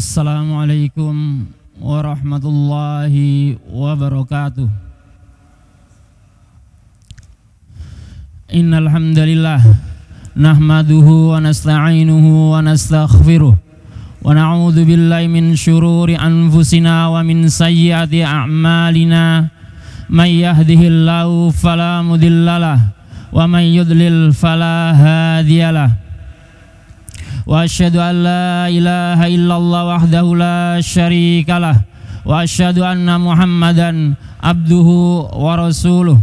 Assalamualaikum warahmatullahi wabarakatuh. Innal hamdalillah nahmaduhu wa nasta'inuhu wa nastaghfiruh wa na'udzu billahi min syururi anfusina wa min sayyiati a'malina. May yahdihillahu fala mudhillalah wa may yudlil fala hadiyalah. Wa asyhadu an la ilaha illallah wahdahu la syarikalah wa asyhadu anna Muhammadan abduhu wa rasuluh.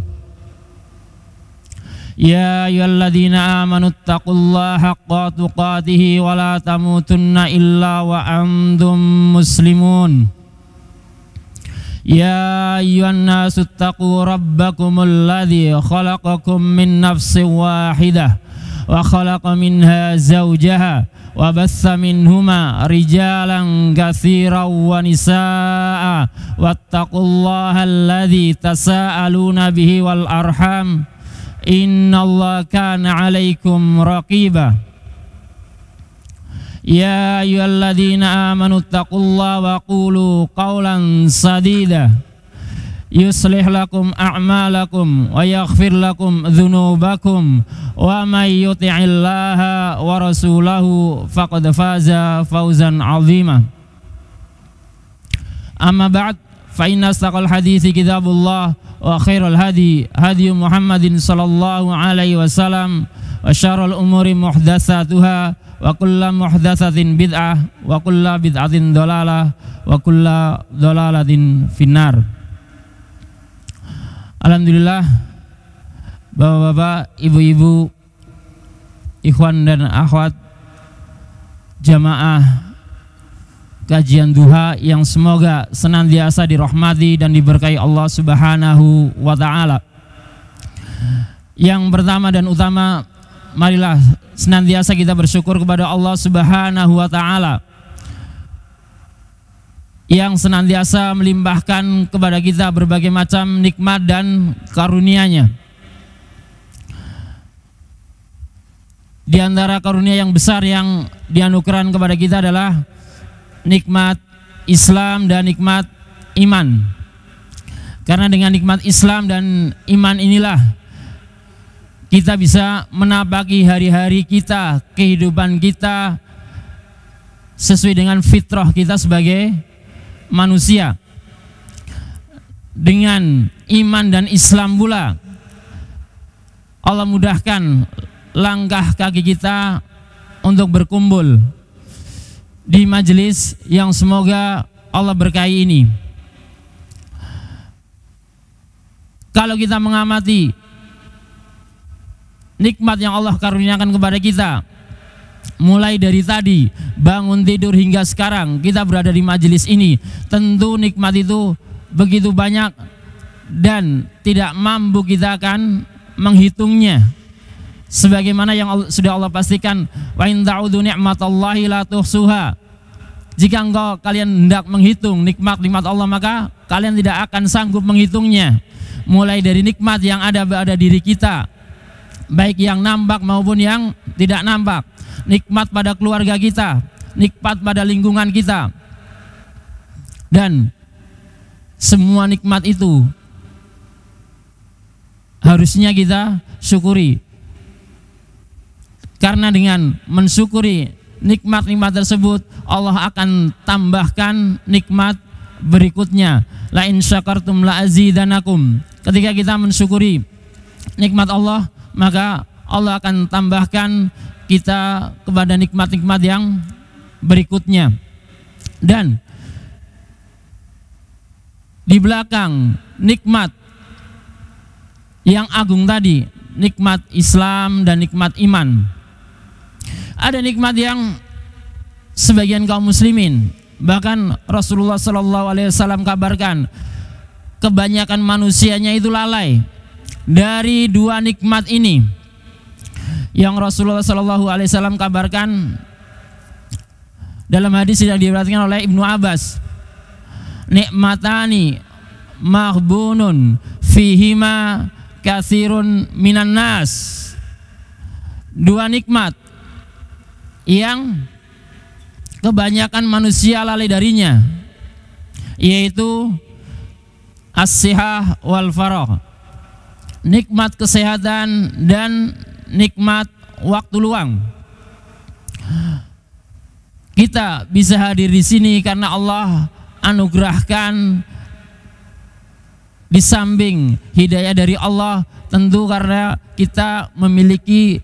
Ya ayyuhalladzina amanu taqullaha haqqa tuqatih wa la tamutunna illa wa antum muslimun. Ya ayyuhan nasu taqu rabbakumul ladzi khalaqakum min nafsin wahidah wa khalaqa minha zawjaha wa bassa minhuma rijalan katsiran wa nisaa wattaqullaha alladzi tasaaluna bihi wal arham innallaha kana 'alaikum raqiba. Ya ayyuhalladzina amanu taqullaha wa qulu qawlan sadida yuslih lakum a'malakum wa yaghfir lakum dhunubakum wa may yuti'illaha wa rasulahu faqad faza fawzan 'azima. Amma ba'd, fa inna astaqal hadithi kitabullah wa khairal hadi hadi Muhammadin sallallahu alaihi wasallam wa syarrul umuri muhdatsatuha wa kullu muhdatsatin bid'ah wa kullu bid'atin dhalalah wa kullu dhalalatin finnar. Alhamdulillah, bapak-bapak, ibu-ibu, ikhwan dan akhwat jamaah kajian duha yang semoga senantiasa dirahmati dan diberkahi Allah Subhanahu wa ta'ala. Yang pertama dan utama, marilah senantiasa kita bersyukur kepada Allah Subhanahu wa ta'ala yang senantiasa melimpahkan kepada kita berbagai macam nikmat dan karunia-Nya. Di antara karunia yang besar yang dianugerahkan kepada kita adalah nikmat Islam dan nikmat iman. Karena dengan nikmat Islam dan iman inilah kita bisa menapaki hari-hari kita, kehidupan kita sesuai dengan fitrah kita sebagai manusia. Dengan iman dan Islam pula Allah mudahkan langkah kaki kita untuk berkumpul di majelis yang semoga Allah berkahi ini. Kalau kita mengamati nikmat yang Allah karuniakan kepada kita, mulai dari tadi bangun tidur hingga sekarang kita berada di majelis ini, tentu nikmat itu begitu banyak dan tidak mampu kita akan menghitungnya. Sebagaimana yang sudah Allah pastikan, wa in ta'udu ni'matallahi la tuhsuha. Jika kalian hendak menghitung nikmat-nikmat Allah, maka kalian tidak akan sanggup menghitungnya. Mulai dari nikmat yang ada pada diri kita, baik yang nampak maupun yang tidak nampak, nikmat pada keluarga kita, nikmat pada lingkungan kita, dan semua nikmat itu harusnya kita syukuri. Karena dengan mensyukuri nikmat-nikmat tersebut, Allah akan tambahkan nikmat berikutnya. La in syakartum la azidanakum. Ketika kita mensyukuri nikmat Allah, maka Allah akan tambahkan kita kepada nikmat-nikmat yang berikutnya. Dan di belakang nikmat yang agung tadi, nikmat Islam dan nikmat iman, ada nikmat yang sebagian kaum muslimin, bahkan Rasulullah SAW kabarkan, kebanyakan manusianya itu lalai dari dua nikmat ini. Yang Rasulullah SAW kabarkan dalam hadis yang diriwayatkan oleh Ibnu Abbas, nikmatani maghbunun fihima katsirun minan nas. Dua nikmat yang kebanyakan manusia lalai darinya, yaitu as-sihah wal faragh, nikmat kesehatan dan nikmat waktu luang. Kita bisa hadir di sini karena Allah anugerahkan, di samping hidayah dari Allah, tentu karena kita memiliki,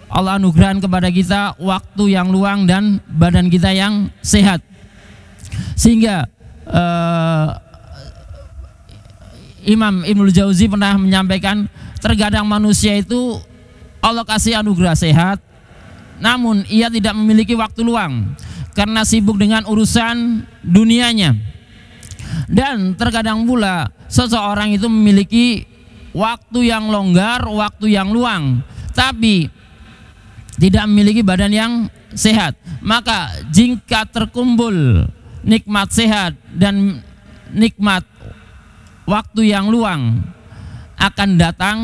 Allah anugerahkan kepada kita waktu yang luang dan badan kita yang sehat. Sehingga Imam Ibnul Jauzi pernah menyampaikan, terkadang manusia itu Allah kasih anugerah sehat, namun ia tidak memiliki waktu luang karena sibuk dengan urusan dunianya. Dan terkadang pula seseorang itu memiliki waktu yang longgar, waktu yang luang, tapi tidak memiliki badan yang sehat. Maka jika terkumpul nikmat sehat dan nikmat waktu yang luang, akan datang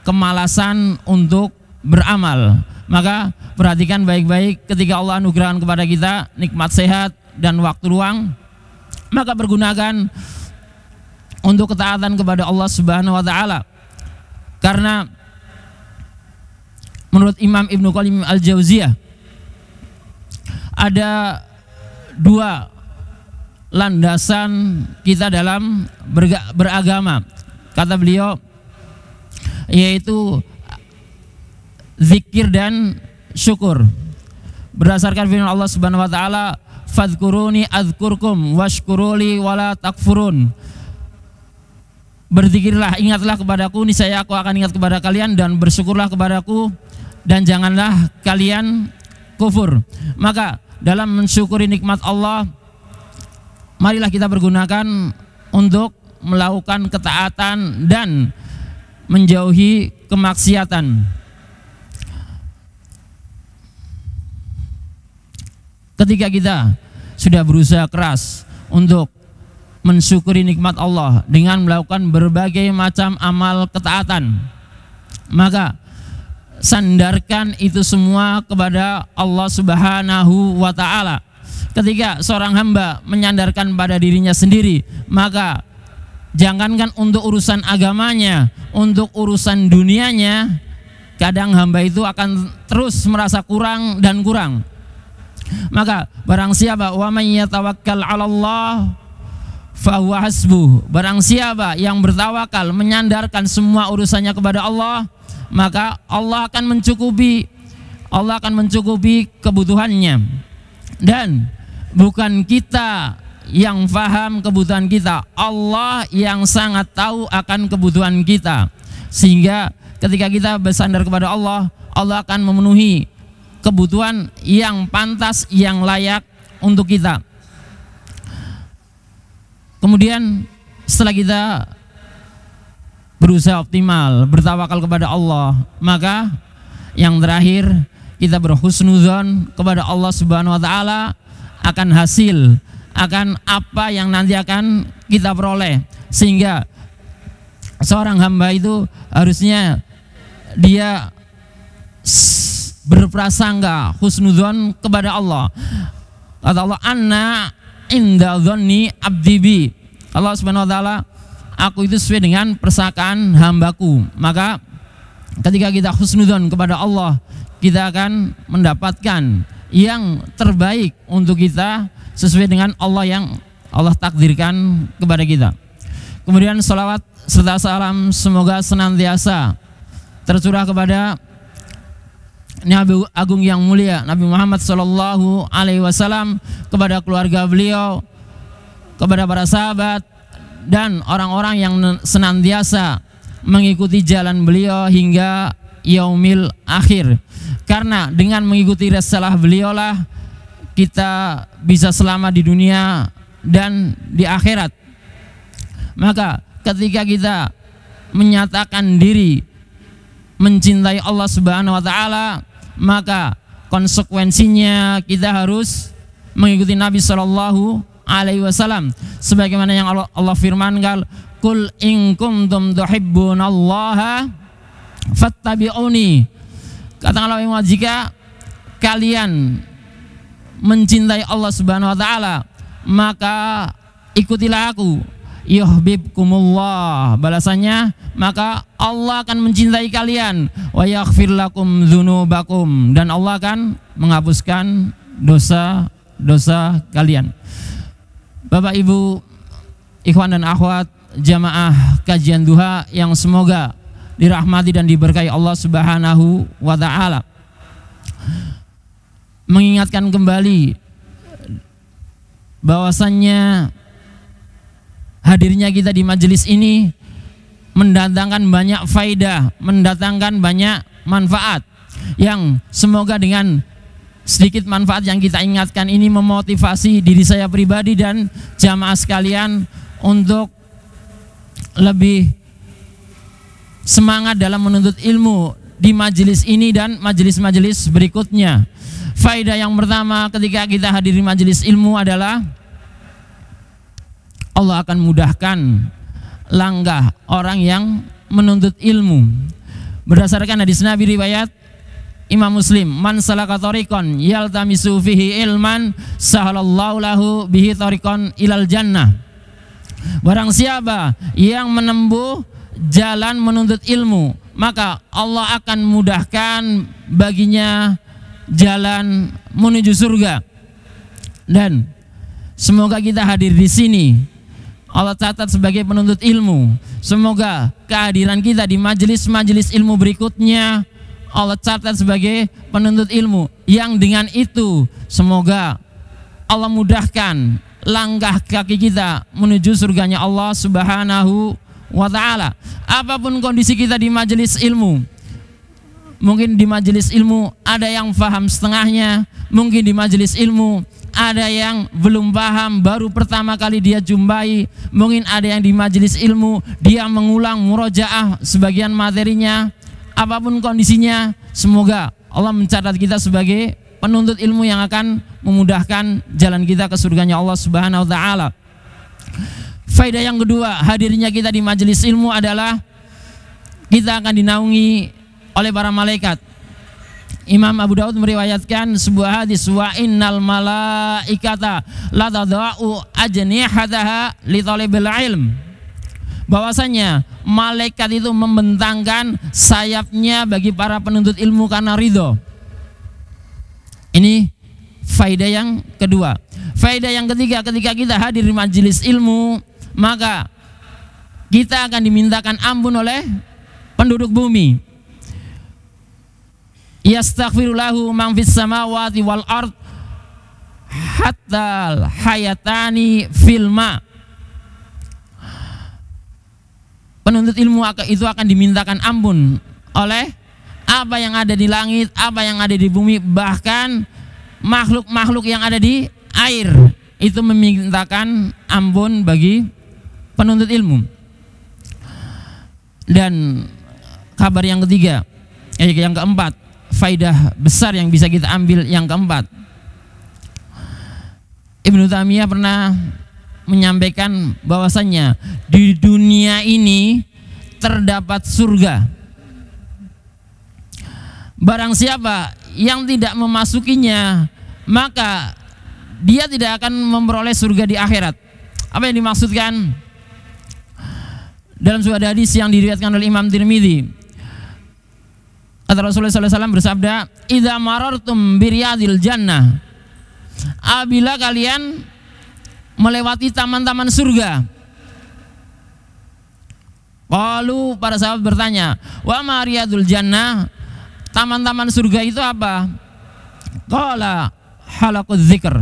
kemalasan untuk beramal. Maka perhatikan baik-baik, ketika Allah anugerahkan kepada kita nikmat sehat dan waktu luang, maka pergunakan untuk ketaatan kepada Allah Subhanahu wa taala. Karena menurut Imam Ibnu Qayyim al-Jauziyah, ada dua landasan kita dalam beragama, kata beliau, yaitu zikir dan syukur. Berdasarkan firman Allah Subhanahu wa taala, fadhkuruni adzkurkum washkuruli wala takfurun. Berzikirlah, ingatlah kepadaku, niscaya aku akan ingat kepada kalian, dan bersyukurlah kepadaku dan janganlah kalian kufur. Maka dalam mensyukuri nikmat Allah, marilah kita pergunakan untuk melakukan ketaatan dan menjauhi kemaksiatan. Ketika kita sudah berusaha keras untuk mensyukuri nikmat Allah dengan melakukan berbagai macam amal ketaatan, maka sandarkan itu semua kepada Allah Subhanahu wa taala. Ketika seorang hamba menyandarkan pada dirinya sendiri, maka jangankan untuk urusan agamanya, untuk urusan dunianya, kadang hamba itu akan terus merasa kurang dan kurang. Maka barang siapa wa may yatawakkal 'alallah fa huwa hasbuh, barang siapa yang bertawakal, menyandarkan semua urusannya kepada Allah, maka Allah akan mencukupi kebutuhannya. Dan bukan kita yang paham kebutuhan kita, Allah yang sangat tahu akan kebutuhan kita. Sehingga ketika kita bersandar kepada Allah, Allah akan memenuhi kebutuhan yang pantas, yang layak untuk kita. Kemudian setelah kita berusaha optimal, bertawakal kepada Allah, maka yang terakhir kita berhusnuzon kepada Allah Subhanahu wa taala akan hasil, akan apa yang nanti akan kita peroleh. Sehingga seorang hamba itu harusnya dia berprasangka husnuzon kepada Allah. Kata Allah, anna inda dzanni abdi bi. Allah Subhanahu wa taala, aku itu sesuai dengan persangkaan hambaku. Maka ketika kita husnuzon kepada Allah, kita akan mendapatkan yang terbaik untuk kita sesuai dengan Allah yang Allah takdirkan kepada kita. Kemudian salawat serta salam semoga senantiasa tercurah kepada Nabi Agung yang mulia Nabi Muhammad Sallallahu Alaihi Wasallam, kepada keluarga beliau, kepada para sahabat dan orang-orang yang senantiasa mengikuti jalan beliau hingga yaumil akhir. Karena dengan mengikuti risalah beliaulah kita bisa selamat di dunia dan di akhirat. Maka ketika kita menyatakan diri mencintai Allah Subhanahu wa taala, maka konsekuensinya kita harus mengikuti Nabi Sallallahu Alaihi Wasallam, sebagaimana yang Allah firmankan, Qul in kuntum tuhibbunallaha fattabi'uni. Kata Allah, jika kalian mencintai Allah Subhanahu wa taala, maka ikutilah aku. Yuhibbukumullah, balasannya maka Allah akan mencintai kalian, wa yaghfir lakum dzunubakum, dan Allah akan menghapuskan dosa-dosa kalian. Bapak Ibu, ikhwan dan akhwat jamaah kajian duha yang semoga dirahmati dan diberkahi Allah Subhanahu wa taala. Mengingatkan kembali bahwasannya hadirnya kita di majelis ini mendatangkan banyak faidah, mendatangkan banyak manfaat, yang semoga dengan sedikit manfaat yang kita ingatkan ini memotivasi diri saya pribadi dan jamaah sekalian untuk lebih semangat dalam menuntut ilmu di majelis ini dan majelis-majelis berikutnya. Faidah yang pertama ketika kita hadir di majelis ilmu adalah Allah akan mudahkan langkah orang yang menuntut ilmu. Berdasarkan hadis Nabi riwayat Imam Muslim, man salaka thariqan yaltamisu fihi ilman sahalallahu lahu bihi thariqan ilal jannah. Barang siapa yang menempuh jalan menuntut ilmu, maka Allah akan mudahkan baginya jalan menuju surga. Dan semoga kita hadir di sini Allah catat sebagai penuntut ilmu. Semoga kehadiran kita di majelis-majelis ilmu berikutnya Allah catat sebagai penuntut ilmu, yang dengan itu semoga Allah mudahkan langkah kaki kita menuju surganya Allah Subhanahu wa taala. Apapun kondisi kita di majelis ilmu, mungkin di majelis ilmu ada yang paham setengahnya, mungkin di majelis ilmu ada yang belum paham, baru pertama kali dia jumpai, mungkin ada yang di majelis ilmu dia mengulang murojaah sebagian materinya. Apapun kondisinya, semoga Allah mencatat kita sebagai penuntut ilmu yang akan memudahkan jalan kita ke surganya Allah Subhanahu wa taala. Faedah yang kedua, hadirnya kita di majelis ilmu adalah kita akan dinaungi oleh para malaikat. Imam Abu Daud meriwayatkan sebuah hadis, wa innal malaikata la tadau ajnihataha li talibil ilm, bahwasanya malaikat itu membentangkan sayapnya bagi para penuntut ilmu karena ridho. Ini faedah yang kedua. Faedah yang ketiga, ketika kita hadir di majelis ilmu, maka kita akan dimintakan ampun oleh penduduk bumi. Yastaghfirulahu man fis samawati wal ard hatta hayatani fil ma. Penuntut ilmu itu akan dimintakan ampun oleh apa yang ada di langit, apa yang ada di bumi, bahkan makhluk-makhluk yang ada di air itu memintakan ampun bagi penuntut ilmu. Dan kabar yang ketiga, yang keempat, faidah besar yang bisa kita ambil yang keempat, Ibnu Taimiyah pernah menyampaikan bahwasannya di dunia ini terdapat surga. Barang siapa yang tidak memasukinya, maka dia tidak akan memperoleh surga di akhirat. Apa yang dimaksudkan? Dalam sebuah hadis yang diriwayatkan oleh Imam Tirmidzi, kata Rasulullah SAW bersabda, idza marartum biriyadil jannah, apabila kalian melewati taman-taman surga. Lalu para sahabat bertanya, wa ma riyadul jannah, taman-taman surga itu apa? Qala halaquz zikr,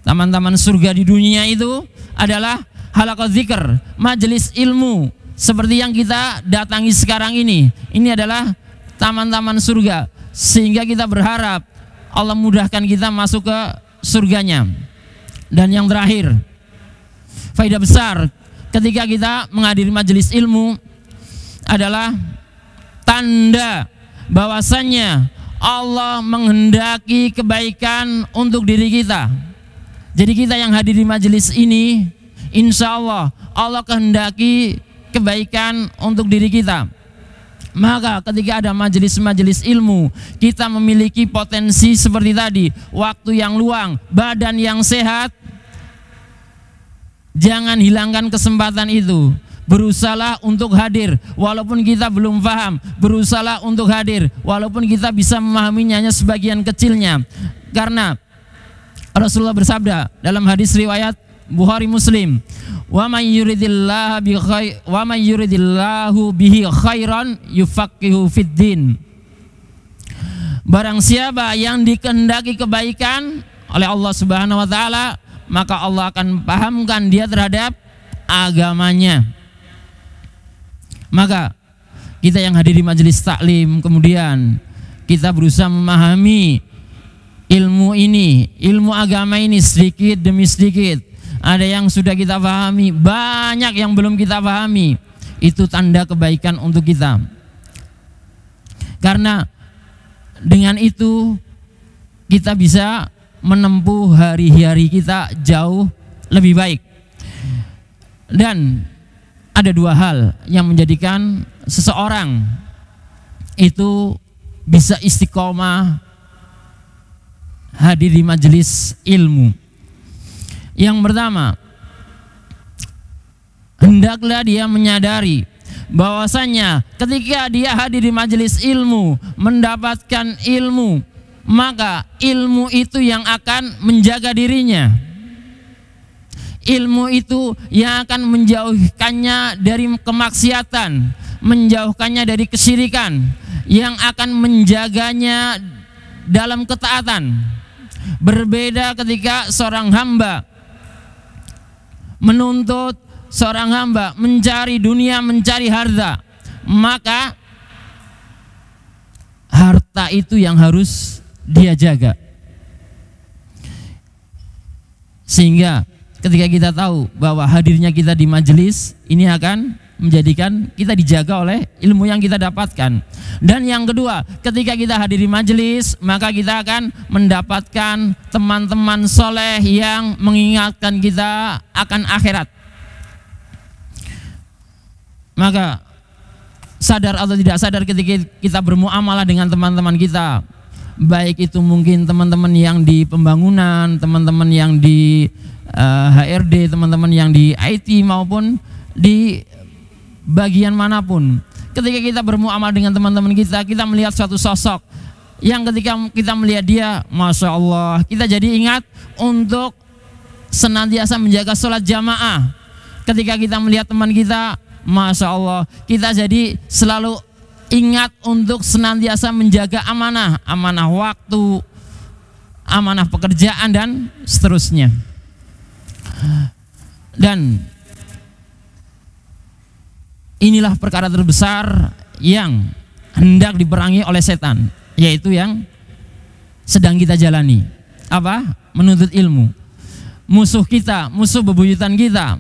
taman-taman surga di dunia itu adalah halaquz zikr, majelis ilmu seperti yang kita datangi sekarang ini. Ini adalah taman-taman surga, sehingga kita berharap Allah mudahkan kita masuk ke surganya. Dan yang terakhir, faedah besar ketika kita menghadiri majelis ilmu adalah tanda bahwasannya Allah menghendaki kebaikan untuk diri kita. Jadi kita yang hadir di majelis ini, insya Allah Allah kehendaki kebaikan untuk diri kita. Maka ketika ada majelis-majelis ilmu, kita memiliki potensi seperti tadi, waktu yang luang, badan yang sehat, jangan hilangkan kesempatan itu. Berusahalah untuk hadir, walaupun kita belum paham. Berusahalah untuk hadir, walaupun kita bisa memahaminya hanya sebagian kecilnya. Karena Rasulullah bersabda dalam hadis riwayat Bukhari Muslim, wa may yuridillahu bihi khairan yufaqihu fid din. Barang siapa yang dikehendaki kebaikan oleh Allah Subhanahu wa taala, maka Allah akan pahamkan dia terhadap agamanya. Maka kita yang hadir di majelis taklim, kemudian kita berusaha memahami ilmu ini, ilmu agama ini sedikit demi sedikit. Ada yang sudah kita pahami, banyak yang belum kita pahami. Itu tanda kebaikan untuk kita. Karena dengan itu kita bisa menempuh hari-hari kita jauh lebih baik. Dan ada dua hal yang menjadikan seseorang itu bisa istiqomah hadir di majelis ilmu. Yang pertama, hendaklah dia menyadari bahwasanya ketika dia hadir di majelis ilmu, mendapatkan ilmu, maka ilmu itu yang akan menjaga dirinya. Ilmu itu yang akan menjauhkannya dari kemaksiatan, menjauhkannya dari kesyirikan, yang akan menjaganya dalam ketaatan. Berbeda ketika seorang hamba menuntut, seorang hamba mencari dunia, mencari harta, maka harta itu yang harus dia jaga. Sehingga ketika kita tahu bahwa hadirnya kita di majelis ini akan menjadikan kita dijaga oleh ilmu yang kita dapatkan. Dan yang kedua, ketika kita hadir di majelis, maka kita akan mendapatkan teman-teman soleh yang mengingatkan kita akan akhirat. Maka sadar atau tidak sadar ketika kita bermuamalah dengan teman-teman kita, baik itu mungkin teman-teman yang di pembangunan, teman-teman yang di HRD, teman-teman yang di IT maupun di bagian manapun. Ketika kita bermuamalah dengan teman-teman kita, kita melihat suatu sosok yang ketika kita melihat dia, Masya Allah, kita jadi ingat untuk senantiasa menjaga sholat jamaah. Ketika kita melihat teman kita, Masya Allah, kita jadi selalu ingat untuk senantiasa menjaga amanah, amanah waktu, amanah pekerjaan, dan seterusnya. Dan inilah perkara terbesar yang hendak diperangi oleh setan, yaitu yang sedang kita jalani. Apa? Menuntut ilmu. Musuh kita, musuh bebuyutan kita,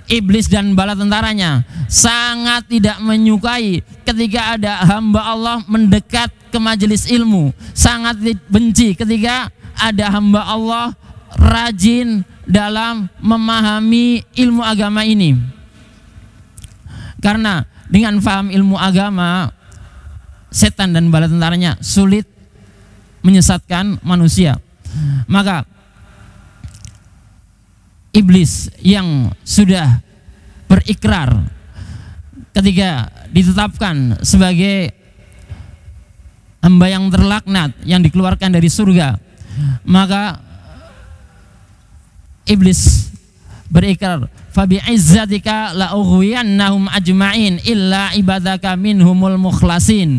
iblis dan bala tentaranya sangat tidak menyukai ketika ada hamba Allah mendekat ke majelis ilmu. Sangat benci ketika ada hamba Allah rajin dalam memahami ilmu agama ini. Karena dengan paham ilmu agama, setan dan bala tentaranya sulit menyesatkan manusia. Maka iblis yang sudah berikrar ketika ditetapkan sebagai hamba yang terlaknat, yang dikeluarkan dari surga, maka iblis berikrar, fabi izzatika la ughwiyannahum ajma'in illa ibadaka minhumul mukhlasin.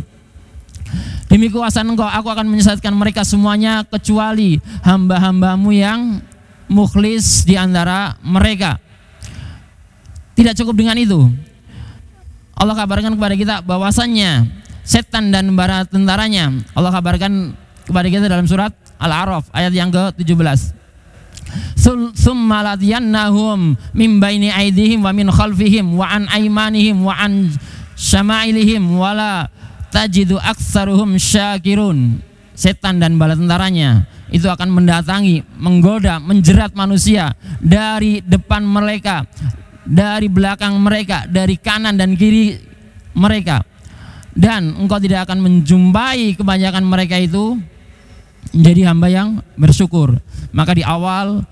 Demi kuasa Engkau, aku akan menyesatkan mereka semuanya kecuali hamba-hambamu yang mukhlis di antara mereka. Tidak cukup dengan itu, Allah kabarkan kepada kita bahwasannya setan dan bala tentaranya, Allah kabarkan kepada kita dalam surat Al-A'raf ayat yang ke-17. Tsumma latiyannahum min baini aydihim wa min khalfihim wa an aymanihim wa an syama'ilihim wala tajidu aktsaruhum syakirun. Setan dan bala tentaranya itu akan mendatangi, menggoda, menjerat manusia dari depan mereka, dari belakang mereka, dari kanan dan kiri mereka. dan engkau tidak akan menjumpai kebanyakan mereka itu menjadi hamba yang bersyukur. Maka di awal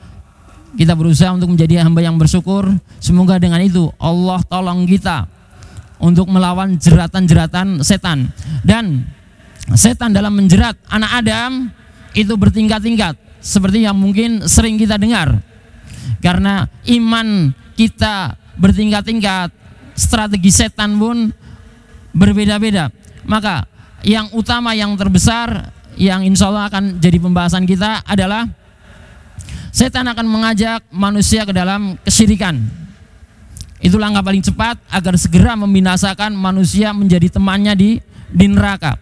kita berusaha untuk menjadi hamba yang bersyukur. Semoga dengan itu Allah tolong kita untuk melawan jeratan-jeratan setan. Dan setan dalam menjerat anak Adam itu bertingkat-tingkat, seperti yang mungkin sering kita dengar. Karena iman kita bertingkat-tingkat, strategi setan pun berbeda-beda. Maka yang utama, yang terbesar, yang insya Allah akan jadi pembahasan kita adalah setan akan mengajak manusia ke dalam kesyirikan. Itu langkah paling cepat agar segera membinasakan manusia menjadi temannya di neraka.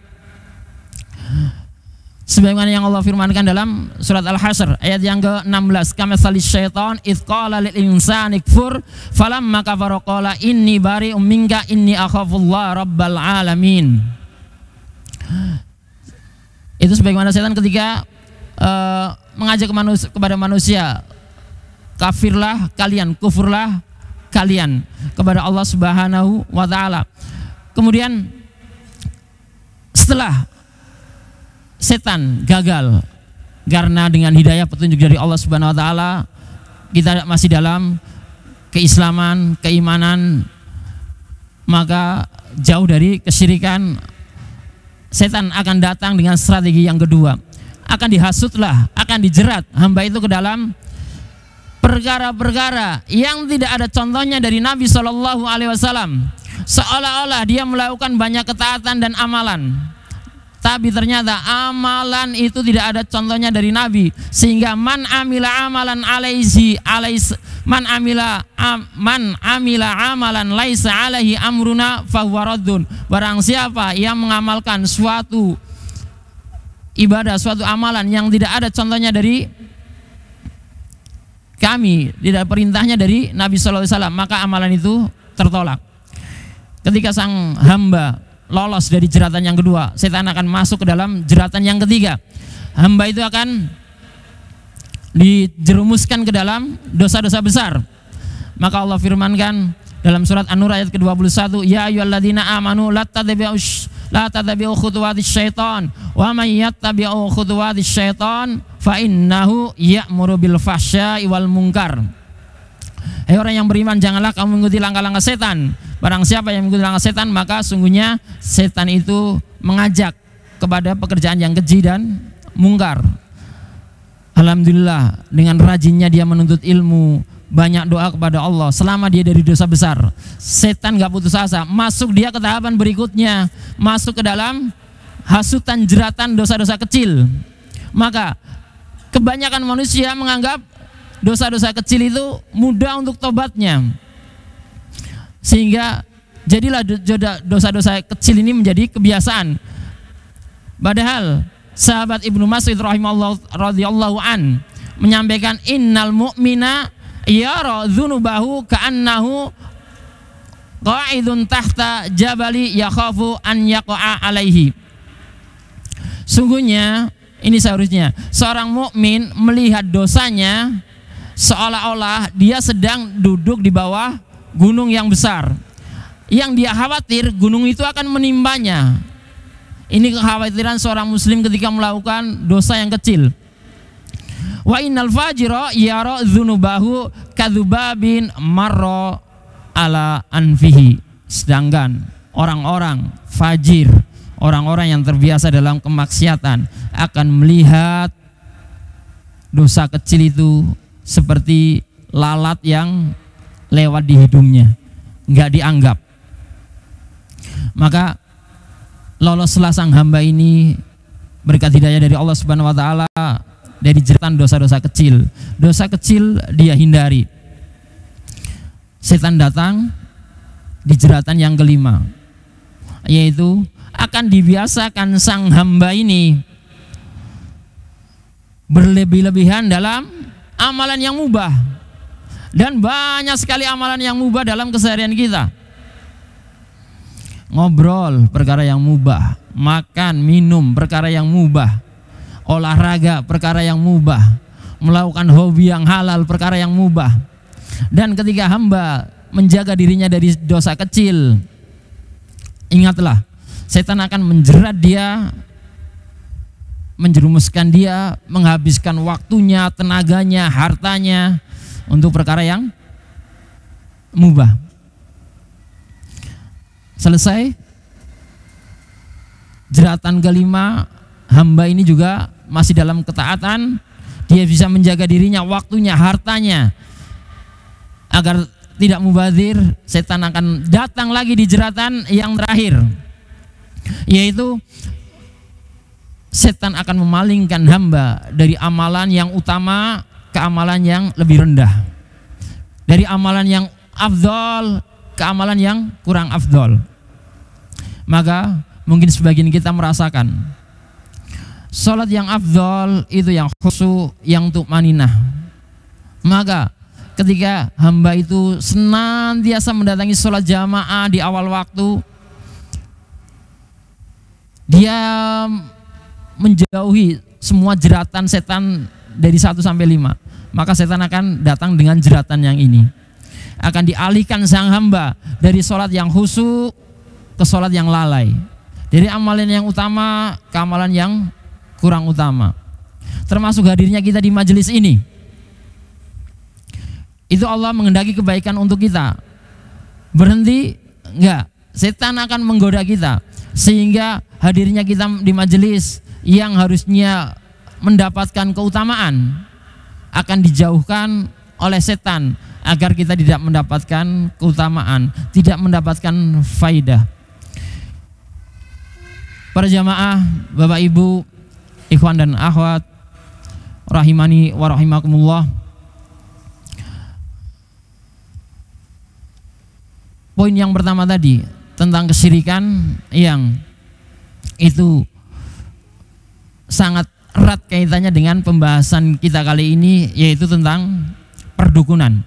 Sebagaimana yang Allah firmankan dalam surat Al-Hasyr ayat yang ke-16, kamatsalis syaitan idz qala lil insani kfur falamma kafara qala inni bari'um minka inni akhafullah rabbal alamin. Itu sebagaimana setan ketika mengajak kepada manusia, kafirlah kalian, kufurlah kalian kepada Allah Subhanahu wa taala. Kemudian setelah setan gagal karena dengan hidayah petunjuk dari Allah Subhanahu wa taala kita masih dalam keislaman, keimanan, maka jauh dari kesyirikan, setan akan datang dengan strategi yang kedua. Akan dihasutlah, akan dijerat hamba itu ke dalam perkara-perkara yang tidak ada contohnya dari Nabi SAW. Seolah-olah dia melakukan banyak ketaatan dan amalan, tapi ternyata amalan itu tidak ada contohnya dari Nabi. Sehingga man amila amalan man amila amalan laisa alaihi amruna fahuwa raddun. Barang siapa yang mengamalkan suatu ibadah, suatu amalan yang tidak ada contohnya dari kami, tidak perintahnya dari Nabi SAW, maka amalan itu tertolak. Ketika sang hamba lolos dari jeratan yang kedua, setan akan masuk ke dalam jeratan yang ketiga. Hamba itu akan dijerumuskan ke dalam dosa-dosa besar. Maka Allah firmankan dalam surat An-Nur ayat ke-21, ya ayyuhalladzina amanu la tattabi'u khutuwatis syaitan wa may yattabi'u khutuwatis syaitan fa innahu ya'muru bil fahsya'i wal munkar. Hai orang yang beriman, janganlah kamu mengikuti langkah-langkah setan. Barang siapa yang mengikuti langkah setan, maka sungguhnya setan itu mengajak kepada pekerjaan yang keji dan mungkar. Alhamdulillah, dengan rajinnya dia menuntut ilmu, banyak doa kepada Allah, selama dia dari dosa besar, setan gak putus asa, masuk dia ke tahapan berikutnya, masuk ke dalam hasutan jeratan dosa-dosa kecil. Maka kebanyakan manusia menganggap dosa-dosa kecil itu mudah untuk tobatnya, sehingga jadilah dosa-dosa kecil ini menjadi kebiasaan. Padahal sahabat Ibnu Mas'ud radhiyallahu an menyampaikan, innal mu'mina yara dzunubahu ka'annahu qa'idun tahta jabali yakhafu an yaqa'a alaihi. Sungguhnya ini seharusnya seorang mukmin melihat dosanya seolah-olah dia sedang duduk di bawah gunung yang besar. Yang dia khawatir gunung itu akan menimpanya. Ini kekhawatiran seorang muslim ketika melakukan dosa yang kecil. Wa innal fajira yara dzunubahu kadzubabin marra ala anfihi. Sedangkan orang-orang fajir, orang-orang yang terbiasa dalam kemaksiatan akan melihat dosa kecil itu seperti lalat yang lewat di hidungnya, nggak dianggap. Maka loloslah sang hamba ini berkat hidayah dari Allah Subhanahu wa taala dari jeratan dosa-dosa kecil. Dosa kecil dia hindari. Setan datang di jeratan yang kelima, yaitu akan dibiasakan sang hamba ini berlebih-lebihan dalam amalan yang mubah. Dan banyak sekali amalan yang mubah dalam keseharian kita. Ngobrol perkara yang mubah, makan, minum perkara yang mubah, olahraga perkara yang mubah, melakukan hobi yang halal perkara yang mubah. Dan ketika hamba menjaga dirinya dari dosa kecil, ingatlah setan akan menjerat dia, menjerumuskan dia, menghabiskan waktunya, tenaganya, hartanya untuk perkara yang mubah. Selesai jeratan kelima, hamba ini juga masih dalam ketaatan, dia bisa menjaga dirinya, waktunya, hartanya agar tidak mubazir. Setan akan datang lagi di jeratan yang terakhir, yaitu setan akan memalingkan hamba dari amalan yang utama ke amalan yang lebih rendah, dari amalan yang afdol ke amalan yang kurang afdol. Maka mungkin sebagian kita merasakan sholat yang afdol itu yang khusyuk, yang tumaninah. Maka ketika hamba itu senantiasa mendatangi sholat jamaah di awal waktu, dia menjauhi semua jeratan setan dari 1 sampai 5. Maka setan akan datang dengan jeratan yang ini. Akan dialihkan sang hamba dari sholat yang khusyuk ke sholat yang lalai, dari amalan yang utama ke amalan yang kurang utama. Termasuk hadirnya kita di majelis ini, itu Allah menghendaki kebaikan untuk kita. Berhenti? Enggak. Setan akan menggoda kita, sehingga hadirnya kita di majelis yang harusnya mendapatkan keutamaan akan dijauhkan oleh setan agar kita tidak mendapatkan keutamaan, tidak mendapatkan faidah. Para jamaah, Bapak Ibu, ikhwan dan akhwat rahimani wa rahimakumullah. Poin yang pertama tadi tentang kesyirikan yang itu sangat erat kaitannya dengan pembahasan kita kali ini, yaitu tentang perdukunan.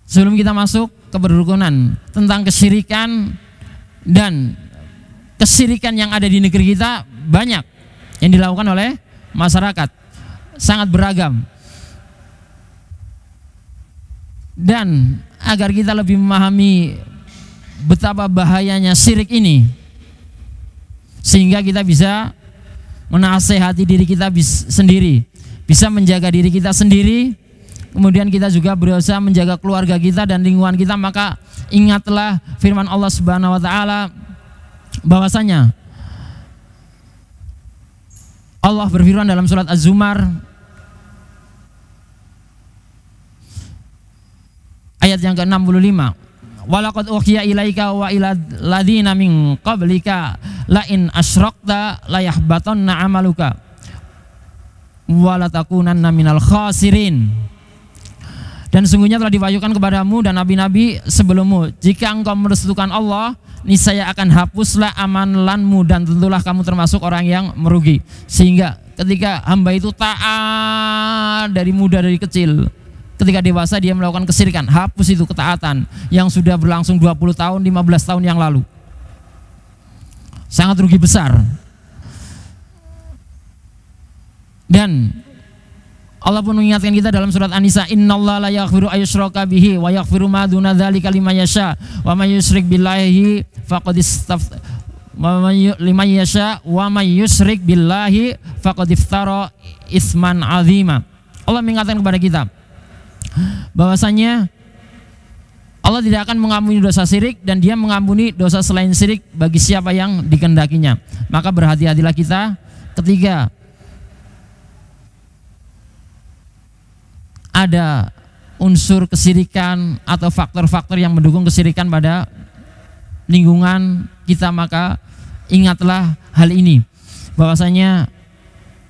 Sebelum kita masuk ke perdukunan, tentang kesyirikan dan kesyirikan yang ada di negeri kita banyak yang dilakukan oleh masyarakat, sangat beragam. Dan agar kita lebih memahami betapa bahayanya syirik ini, sehingga kita bisa menasehati diri kita sendiri, bisa menjaga diri kita sendiri, kemudian kita juga berusaha menjaga keluarga kita dan lingkungan kita. Maka ingatlah firman Allah Subhanahu wa taala bahwasanya Allah berfirman dalam surat Az-Zumar ayat yang ke-65, walaqad uhiya ilaika wa ila ladzina min qablika la in asyrakta la yahbatanna amaluka wa la takunanna minal khasirin. Dan sungguhnya telah diwahyukan kepadamu dan nabi-nabi sebelummu, jika engkau merestukan Allah, niscaya akan hapuslah amalanmu dan tentulah kamu termasuk orang yang merugi. Sehingga ketika hamba itu taat dari muda, dari kecil, ketika dewasa dia melakukan kesyirikan, hapus itu ketaatan yang sudah berlangsung 20 tahun, 15 tahun yang lalu. Sangat rugi besar. Dan Allah pun mengingatkan kita dalam surat An-Nisa, innallaha la yaghfiru ayyushraka bihi wa yaghfiru ma duna dzalika liman yasha wa may yusyrik billahi faqad liman yasha wa may yusyrik billahi faqad iftara isman azima. Allah mengingatkan kepada kita bahwasanya Allah tidak akan mengampuni dosa syirik, dan dia mengampuni dosa selain syirik bagi siapa yang dikehendakinya. Maka berhati-hatilah kita ketika ada unsur kesyirikan atau faktor-faktor yang mendukung kesyirikan pada lingkungan kita. Maka ingatlah hal ini, bahwasanya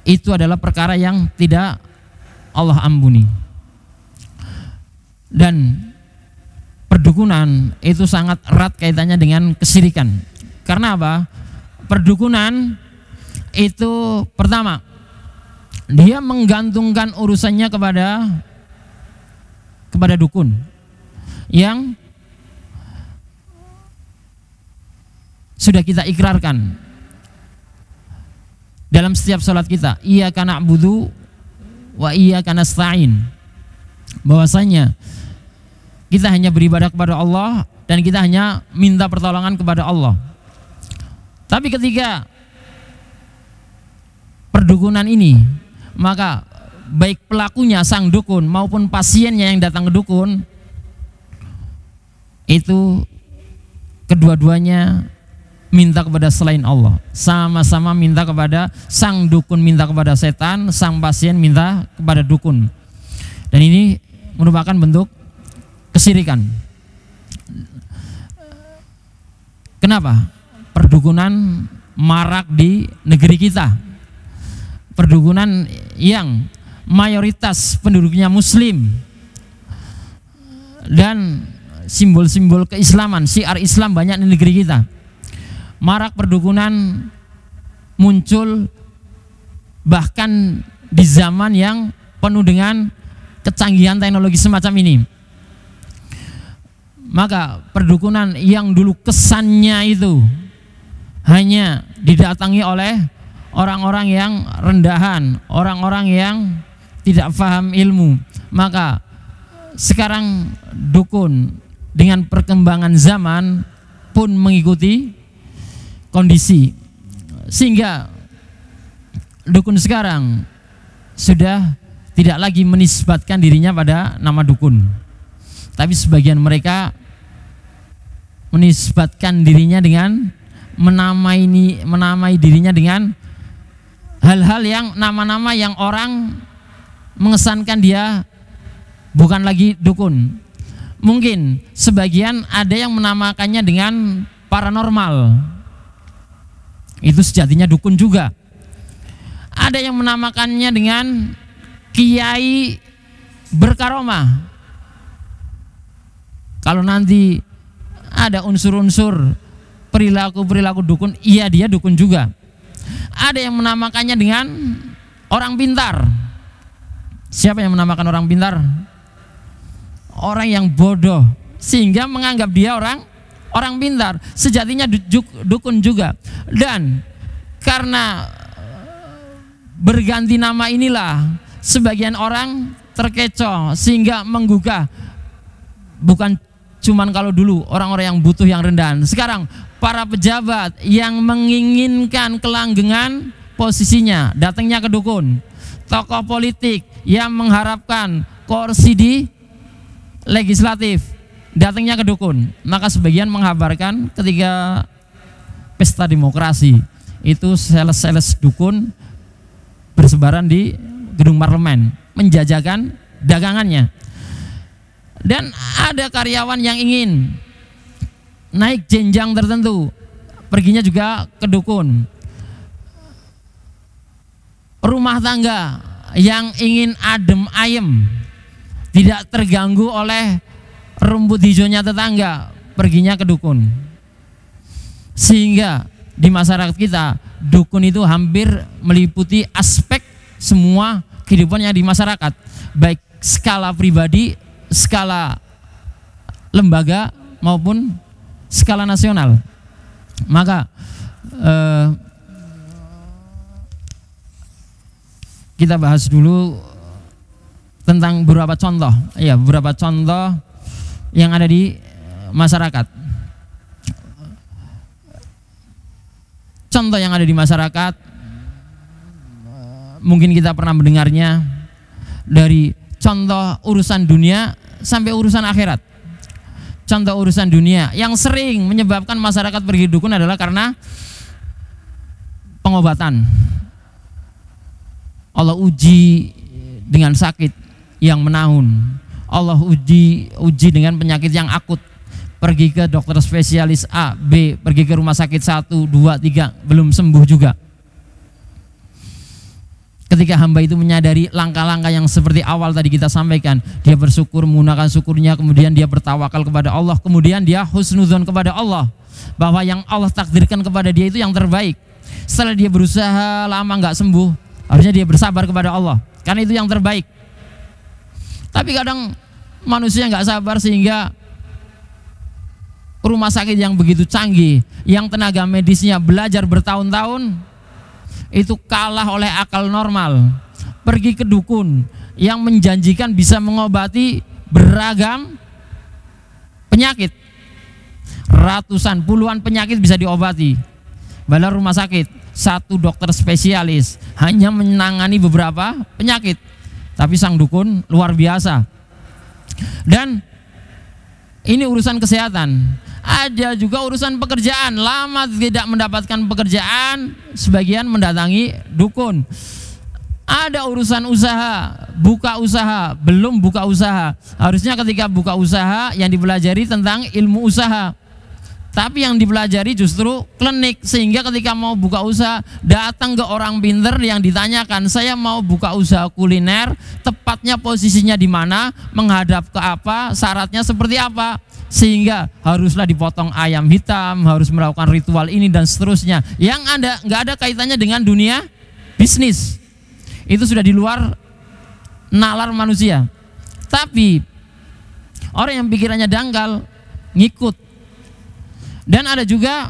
itu adalah perkara yang tidak Allah ampuni. Dan perdukunan itu sangat erat kaitannya dengan kesyirikan. Karena apa? Perdukunan itu pertama, dia menggantungkan urusannya kepada dukun yang sudah kita ikrarkan dalam setiap sholat kita, iyyaka na'budu wa iyyaka nasta'in, bahwasanya kita hanya beribadah kepada Allah dan kita hanya minta pertolongan kepada Allah. Tapi ketika perdukunan ini, maka baik pelakunya sang dukun maupun pasiennya yang datang ke dukun, itu kedua-duanya minta kepada selain Allah. Sama-sama minta kepada sang dukun, minta kepada setan, sang pasien minta kepada dukun. Dan ini merupakan bentuk kesyirikan. Kenapa? Perdukunan marak di negeri kita. Perdukunan yang mayoritas penduduknya muslim dan simbol-simbol keislaman, syiar Islam banyak di negeri kita. Marak perdukunan muncul bahkan di zaman yang penuh dengan kecanggihan teknologi semacam ini. Maka perdukunan yang dulu kesannya itu hanya didatangi oleh orang-orang yang rendahan, orang-orang yang tidak paham ilmu, maka sekarang dukun dengan perkembangan zaman pun mengikuti kondisi, sehingga dukun sekarang sudah tidak lagi menisbatkan dirinya pada nama dukun, tapi sebagian mereka menisbatkan dirinya dengan menamai dirinya dengan hal-hal yang nama-nama yang orang mengesankan dia bukan lagi dukun. Mungkin sebagian ada yang menamakannya dengan paranormal, itu sejatinya dukun juga. Ada yang menamakannya dengan kiai berkaromah. Kalau nanti ada unsur-unsur perilaku dukun, iya dia dukun juga. Ada yang menamakannya dengan orang pintar. Siapa yang menamakan orang pintar? Orang yang bodoh, sehingga menganggap dia orang pintar. Sejatinya dukun juga. Dan karena berganti nama inilah sebagian orang terkecoh, sehingga menggugah. Bukan cuman kalau dulu orang-orang yang butuh, yang rendahan. Sekarang para pejabat yang menginginkan kelanggengan posisinya datangnya ke dukun. Tokoh politik yang mengharapkan kursi di legislatif datangnya ke dukun. Maka sebagian mengabarkan ketika pesta demokrasi itu sales-sales dukun bersebaran di gedung parlemen menjajakan dagangannya. Dan ada karyawan yang ingin naik jenjang tertentu, perginya juga ke dukun. Rumah tangga yang ingin adem ayem, tidak terganggu oleh rumput hijaunya tetangga, perginya ke dukun. Sehingga di masyarakat kita, dukun itu hampir meliputi aspek semua kehidupan yang di masyarakat, baik skala pribadi, skala lembaga maupun skala nasional. Maka kita bahas dulu tentang beberapa contoh, ya, beberapa contoh yang ada di masyarakat. Contoh yang ada di masyarakat, mungkin kita pernah mendengarnya, dari contoh urusan dunia sampai urusan akhirat. Contoh urusan dunia yang sering menyebabkan masyarakat pergi dukun adalah karena pengobatan. Allah uji dengan sakit yang menahun. Allah uji dengan penyakit yang akut. Pergi ke dokter spesialis A, B, pergi ke rumah sakit 1, 2, 3, belum sembuh juga. Ketika hamba itu menyadari langkah-langkah yang seperti awal tadi kita sampaikan, dia bersyukur, menggunakan syukurnya, kemudian dia bertawakal kepada Allah, kemudian dia husnudzon kepada Allah, bahwa yang Allah takdirkan kepada dia itu yang terbaik. Setelah dia berusaha lama nggak sembuh, harusnya dia bersabar kepada Allah, karena itu yang terbaik. Tapi kadang manusia nggak sabar, sehingga rumah sakit yang begitu canggih, yang tenaga medisnya belajar bertahun-tahun, itu kalah oleh akal normal. Pergi ke dukun yang menjanjikan bisa mengobati beragam penyakit, ratusan, puluhan penyakit bisa diobati. Padahal rumah sakit, satu dokter spesialis hanya menangani beberapa penyakit. Tapi sang dukun luar biasa. Dan ini urusan kesehatan. Ada juga urusan pekerjaan, lama tidak mendapatkan pekerjaan, sebagian mendatangi dukun. Ada urusan usaha, buka usaha, belum buka usaha. Harusnya ketika buka usaha yang dipelajari tentang ilmu usaha. Tapi yang dipelajari justru klinik, sehingga ketika mau buka usaha datang ke orang pinter yang ditanyakan, saya mau buka usaha kuliner, tepatnya posisinya di mana, menghadap ke apa, syaratnya seperti apa, sehingga haruslah dipotong ayam hitam, harus melakukan ritual ini dan seterusnya. Yang ada nggak ada kaitannya dengan dunia bisnis. Itu sudah di luar nalar manusia. Tapi orang yang pikirannya dangkal ngikut. Dan ada juga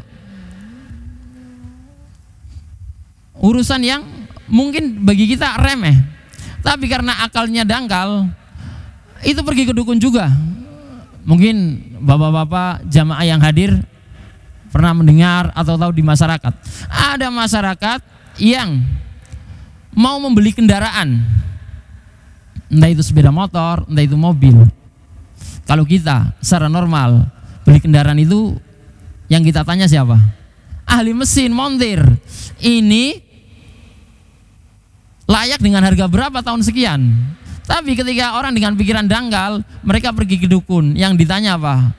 urusan yang mungkin bagi kita remeh, tapi karena akalnya dangkal, itu pergi ke dukun juga. Mungkin bapak-bapak jamaah yang hadir pernah mendengar atau tahu di masyarakat, ada masyarakat yang mau membeli kendaraan, entah itu sepeda motor, entah itu mobil. Kalau kita secara normal beli kendaraan itu, yang kita tanya siapa? Ahli mesin, montir. Ini layak dengan harga berapa tahun sekian. Tapi ketika orang dengan pikiran dangkal, mereka pergi ke dukun. Yang ditanya apa?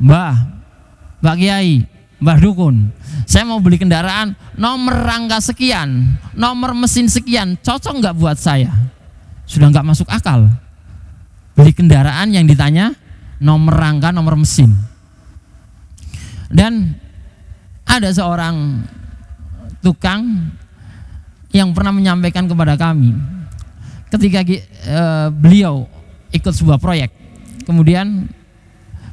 Mbak Kiai, Mbah Dukun, saya mau beli kendaraan nomor rangka sekian, nomor mesin sekian, cocok nggak buat saya? Sudah nggak masuk akal. Beli kendaraan yang ditanya nomor rangka, nomor mesin. Dan ada seorang tukang yang pernah menyampaikan kepada kami, ketika beliau ikut sebuah proyek, kemudian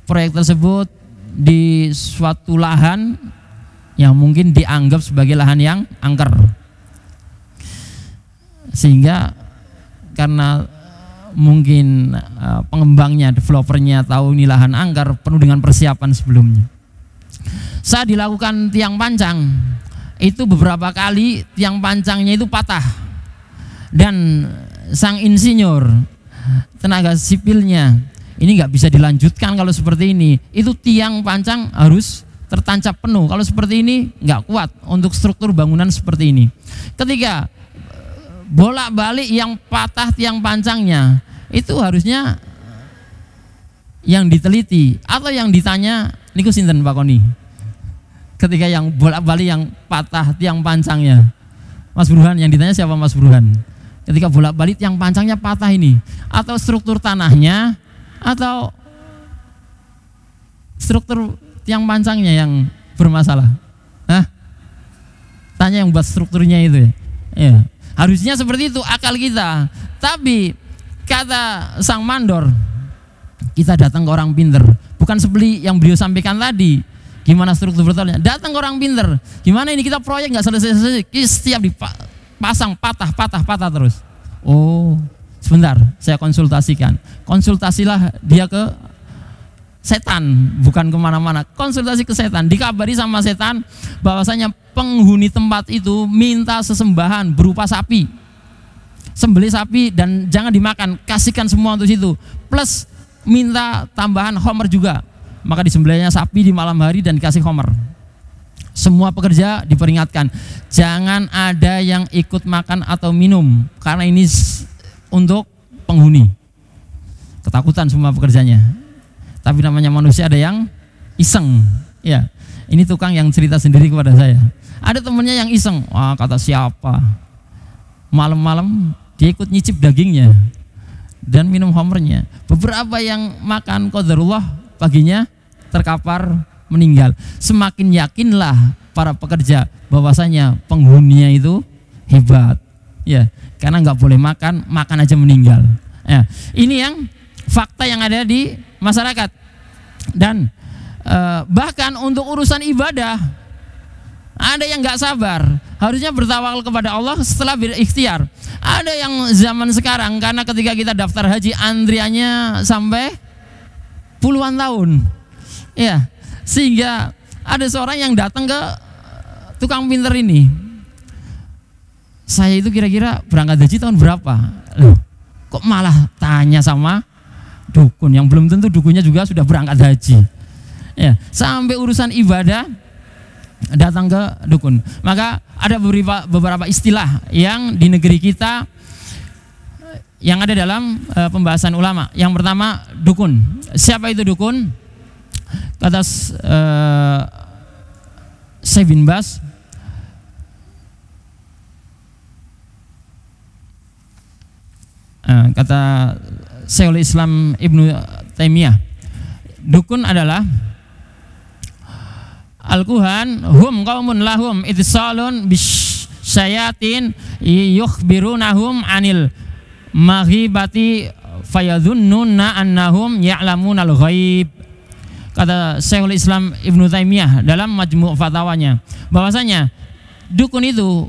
proyek tersebut di suatu lahan yang mungkin dianggap sebagai lahan yang angker, sehingga karena mungkin pengembangnya, developernya tahu ini lahan angker, penuh dengan persiapan sebelumnya. Saat dilakukan tiang pancang, itu beberapa kali tiang pancangnya itu patah, dan sang insinyur, tenaga sipilnya, ini nggak bisa dilanjutkan kalau seperti ini. Itu tiang pancang harus tertancap penuh. Kalau seperti ini nggak kuat untuk struktur bangunan seperti ini. Ketika bolak-balik yang patah tiang pancangnya, itu harusnya yang diteliti atau yang ditanya, niku sinten Pak Koni? Ketika yang bolak-balik yang patah tiang pancangnya, Mas Burhan, yang ditanya siapa Mas Burhan? Ketika bolak-balik tiang pancangnya patah ini, atau struktur tanahnya, atau struktur tiang pancangnya yang bermasalah? Hah? Tanya yang buat strukturnya itu ya. Ya. Harusnya seperti itu akal kita. Tapi kata sang mandor, kita datang ke orang pinter, bukan seperti yang beliau sampaikan tadi. Gimana struktur betulnya? Datang ke orang pinter. Gimana ini kita proyek nggak selesai-selesai, setiap dipasang patah terus. Oh, sebentar, saya konsultasikan. Konsultasilah dia ke setan, bukan kemana-mana. Konsultasi ke setan. Dikabari sama setan bahwasanya penghuni tempat itu minta sesembahan berupa sapi. Sembelih sapi dan jangan dimakan, kasihkan semua untuk situ. Plus minta tambahan homer juga. Maka disembelihnya sapi di malam hari dan dikasih homer. Semua pekerja diperingatkan, jangan ada yang ikut makan atau minum, karena ini untuk penghuni. Ketakutan semua pekerjanya. Tapi namanya manusia ada yang iseng. Ya, ini tukang yang cerita sendiri kepada saya. Ada temennya yang iseng. Wah, kata siapa? Malam-malam dia ikut nyicip dagingnya dan minum homernya. Beberapa yang makan qadarullah, paginya terkapar meninggal. Semakin yakinlah para pekerja bahwasanya penghuninya itu hebat, ya, karena nggak boleh makan aja meninggal. Ya, ini yang fakta yang ada di masyarakat. Dan bahkan untuk urusan ibadah, ada yang nggak sabar, harusnya bertawakal kepada Allah setelah berikhtiar. Ada yang zaman sekarang karena ketika kita daftar haji antriannya sampai puluhan tahun, ya, Sehingga ada seorang yang datang ke tukang pinter ini. Saya itu kira-kira berangkat haji tahun berapa? Loh, kok malah tanya sama dukun yang belum tentu dukunnya juga sudah berangkat haji. Ya, sampai urusan ibadah datang ke dukun. Maka ada beberapa istilah yang di negeri kita yang ada dalam pembahasan ulama. Yang pertama, dukun. Siapa itu dukun? Kata Syekh bin Baz, kata Syekhul Islam Ibnu Taimiyah, dukun adalah al-kuhan hum qaumun lahum ittisalun bisyayatin yukhbirunahum anil maghibati fayadhunnuna annahum ya'lamunal ghaib. Kata Syekhul Islam Ibnu Taimiyah dalam Majmu' Fatwanya, bahwasanya dukun itu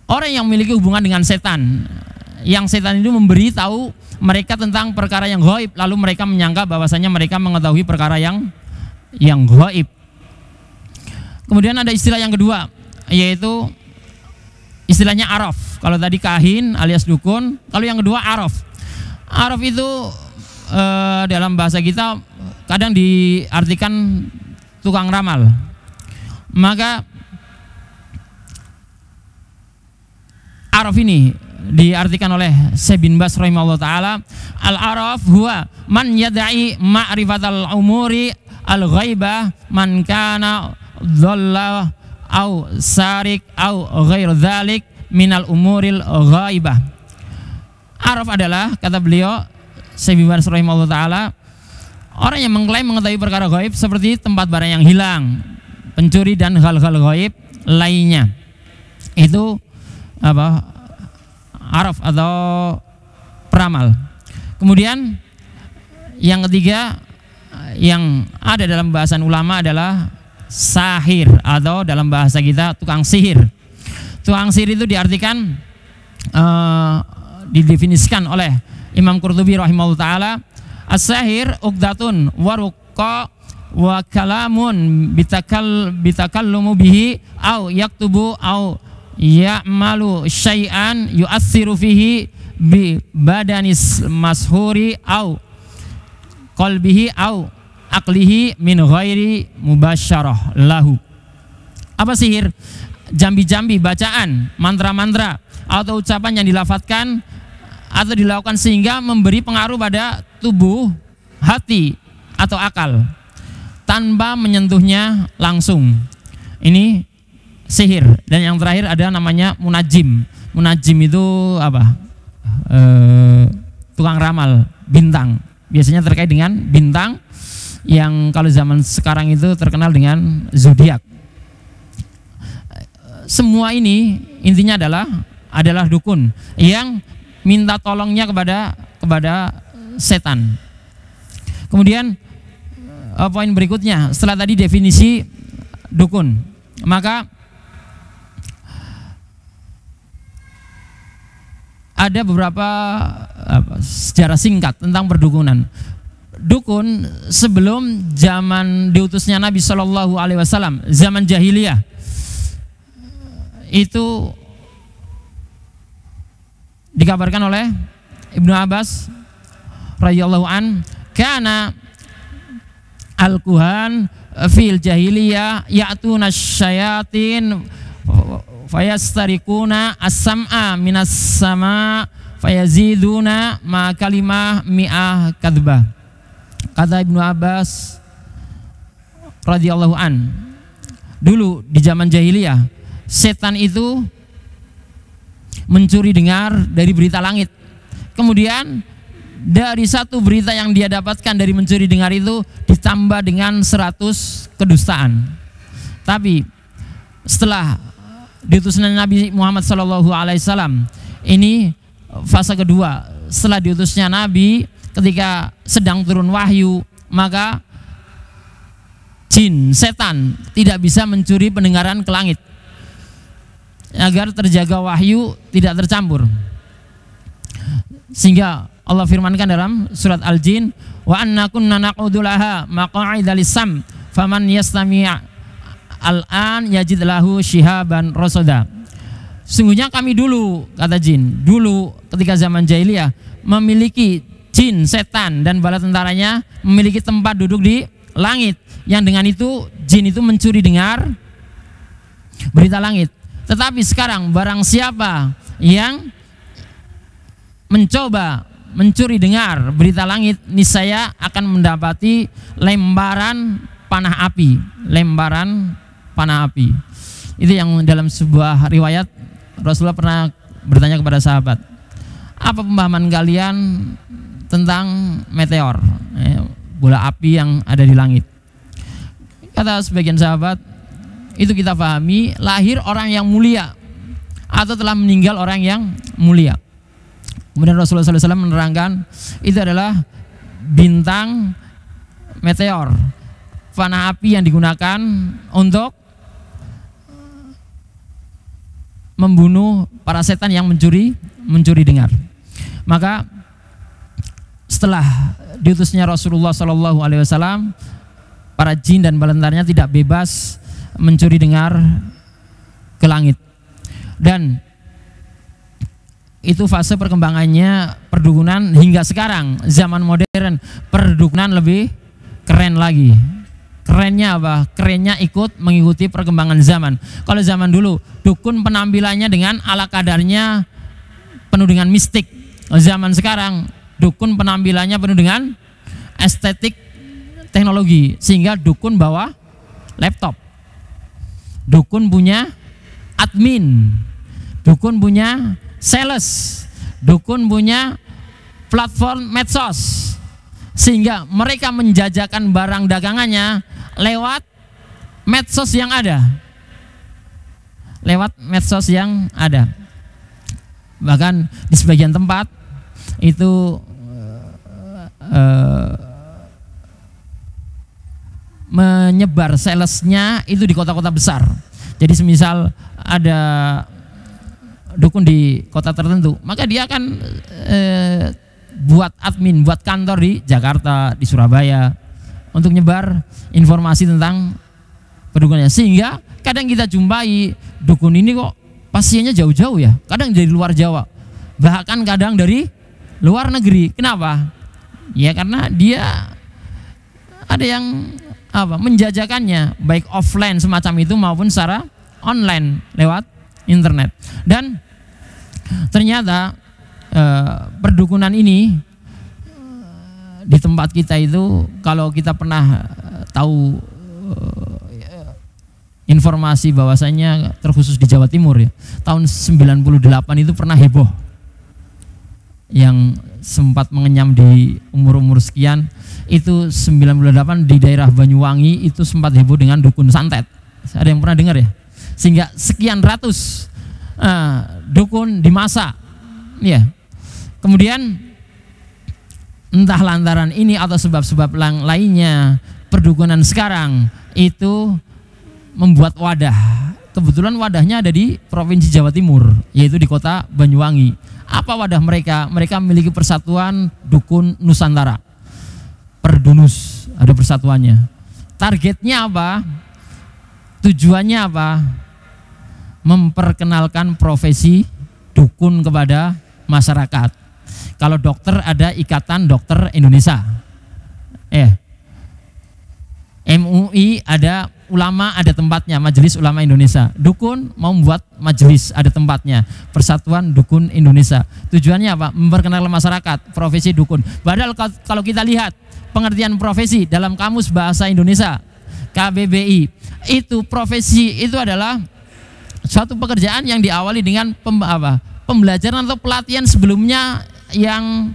orang yang memiliki hubungan dengan setan, yang setan itu memberi tahu mereka tentang perkara yang ghaib, lalu mereka menyangka bahwasanya mereka mengetahui perkara yang ghaib. Kemudian ada istilah yang kedua, yaitu istilahnya araf. Kalau tadi kahin alias dukun, kalau yang kedua araf. Araf itu dalam bahasa kita kadang diartikan tukang ramal. Maka araf ini diartikan oleh Syekh bin Baz rahimahullah taala, al-araf huwa man yad'i ma'rifatal umuri al-ghaibah man kana dhalla au sarik au ghair dzalik minal umuril ghaibah. Araf adalah, kata beliau Syekh bin Baz rahimahullah taala, orang yang mengklaim mengetahui perkara ghaib seperti tempat barang yang hilang, pencuri dan hal-hal ghaib lainnya. Itu apa? Araf atau peramal. Kemudian yang ketiga yang ada dalam bahasan ulama adalah sahir, atau dalam bahasa kita tukang sihir. Tukang sihir itu diartikan didefinisikan oleh Imam Qurtubi rahimahullah taala, as-sahir uqdatun wa ruqqa wa kalamun bitakallumu bihi au yaktubu au ya'malu syai'an yu'assiru fihi bi badanis mashuri au qalbihi au aqlihi min ghairi mubasyarah lahu. Apa sihir? Jambi-jambi, bacaan, mantra-mantra atau ucapan yang dilafadzkan atau dilakukan sehingga memberi pengaruh pada tubuh, hati atau akal tanpa menyentuhnya langsung. Ini sihir. Dan yang terakhir ada namanya munajim. Munajim itu apa? Tukang ramal, bintang. Biasanya terkait dengan bintang, yang kalau zaman sekarang itu terkenal dengan zodiak. Semua ini intinya adalah dukun yang minta tolongnya kepada setan. Kemudian poin berikutnya, setelah tadi definisi dukun, maka ada beberapa sejarah singkat tentang perdukunan. Dukun sebelum zaman diutusnya Nabi Shallallahu Alaihi Wasallam, zaman jahiliyah, itu dikabarkan oleh Ibnu Abbas radhiyallahu an, kana al-kuhan fil jahiliyah ya'tuna syayatin fayastarikuna as-sam'a minas sama fayaziduna ma kalimah mi'ah kadbah. Kata Ibnu Abbas radhiyallahu an, dulu di zaman jahiliyah setan itu mencuri dengar dari berita langit. Kemudian dari satu berita yang dia dapatkan dari mencuri dengar itu ditambah dengan 100 kedustaan. Tapi setelah diutusnya Nabi Muhammad SAW, ini fase kedua. Setelah diutusnya Nabi, ketika sedang turun wahyu, maka jin, setan tidak bisa mencuri pendengaran ke langit agar terjaga wahyu tidak tercampur. Sehingga Allah firmankan dalam surat Al-Jin, wa anna kunna naq'udu laha maq'ida lis-sam faman yastami' al-an yajid lahu shihaban rasada. Sungguhnya kami dulu, kata jin, dulu ketika zaman jahiliyah memiliki jin, setan dan bala tentaranya memiliki tempat duduk di langit, yang dengan itu jin itu mencuri dengar berita langit. Tetapi sekarang barang siapa yang mencoba mencuri dengar berita langit, niscaya akan mendapati lemparan panah api, lemparan panah api. Itu yang dalam sebuah riwayat Rasulullah pernah bertanya kepada sahabat, apa pemahaman kalian tentang meteor, bola api yang ada di langit? Kata sebagian sahabat, itu kita pahami lahir orang yang mulia atau telah meninggal orang yang mulia. Kemudian Rasulullah SAW menerangkan itu adalah bintang meteor, panah api yang digunakan untuk membunuh para setan yang mencuri dengar. Maka setelah diutusnya Rasulullah SAW, para jin dan balentarnya tidak bebas mencuri dengar ke langit. Dan itu fase perkembangannya perdukunan hingga sekarang zaman modern. Perdukunan lebih keren lagi. Kerennya apa? Kerennya mengikuti perkembangan zaman. Kalau zaman dulu dukun penampilannya dengan ala kadarnya penuh dengan mistik. Zaman sekarang dukun penampilannya penuh dengan estetik teknologi, sehingga dukun bawa laptop, dukun punya admin, dukun punya sales, dukun punya platform medsos, sehingga mereka menjajakan barang dagangannya lewat medsos yang ada, bahkan di sebagian tempat itu menyebar salesnya itu di kota-kota besar. Jadi semisal ada dukun di kota tertentu, maka dia akan buat admin, buat kantor di Jakarta, di Surabaya, untuk nyebar informasi tentang perdukunannya. Sehingga kadang kita jumpai dukun ini kok pasiennya jauh-jauh ya, kadang dari luar Jawa, bahkan kadang dari luar negeri. Kenapa? Ya karena dia ada yang menjajakannya baik offline semacam itu maupun secara online lewat internet. Dan ternyata perdukunan ini di tempat kita itu, kalau kita pernah tahu informasi bahwasanya terkhusus di Jawa Timur ya, tahun 98 itu pernah heboh, yang sempat mengenyam di umur-umur sekian itu 98 di daerah Banyuwangi itu sempat heboh dengan dukun santet. Ada yang pernah dengar ya? Sehingga sekian ratus dukun dimasak ya. Kemudian entah lantaran ini atau sebab-sebab lainnya, perdukunan sekarang itu membuat wadah. Kebetulan wadahnya ada di Provinsi Jawa Timur, yaitu di kota Banyuwangi. Apa wadah mereka? Mereka memiliki persatuan dukun Nusantara, Perdunus, ada persatuannya. Targetnya apa? Tujuannya apa? Memperkenalkan profesi dukun kepada masyarakat. Kalau dokter ada Ikatan Dokter Indonesia, MUI ada ulama, ada tempatnya, Majelis Ulama Indonesia. Dukun mau membuat majelis, ada tempatnya, Persatuan Dukun Indonesia. Tujuannya apa? Memperkenalkan masyarakat profesi dukun. Padahal kalau kita lihat pengertian profesi dalam Kamus Bahasa Indonesia KBBI, itu profesi itu adalah suatu pekerjaan yang diawali dengan pembelajaran atau pelatihan sebelumnya yang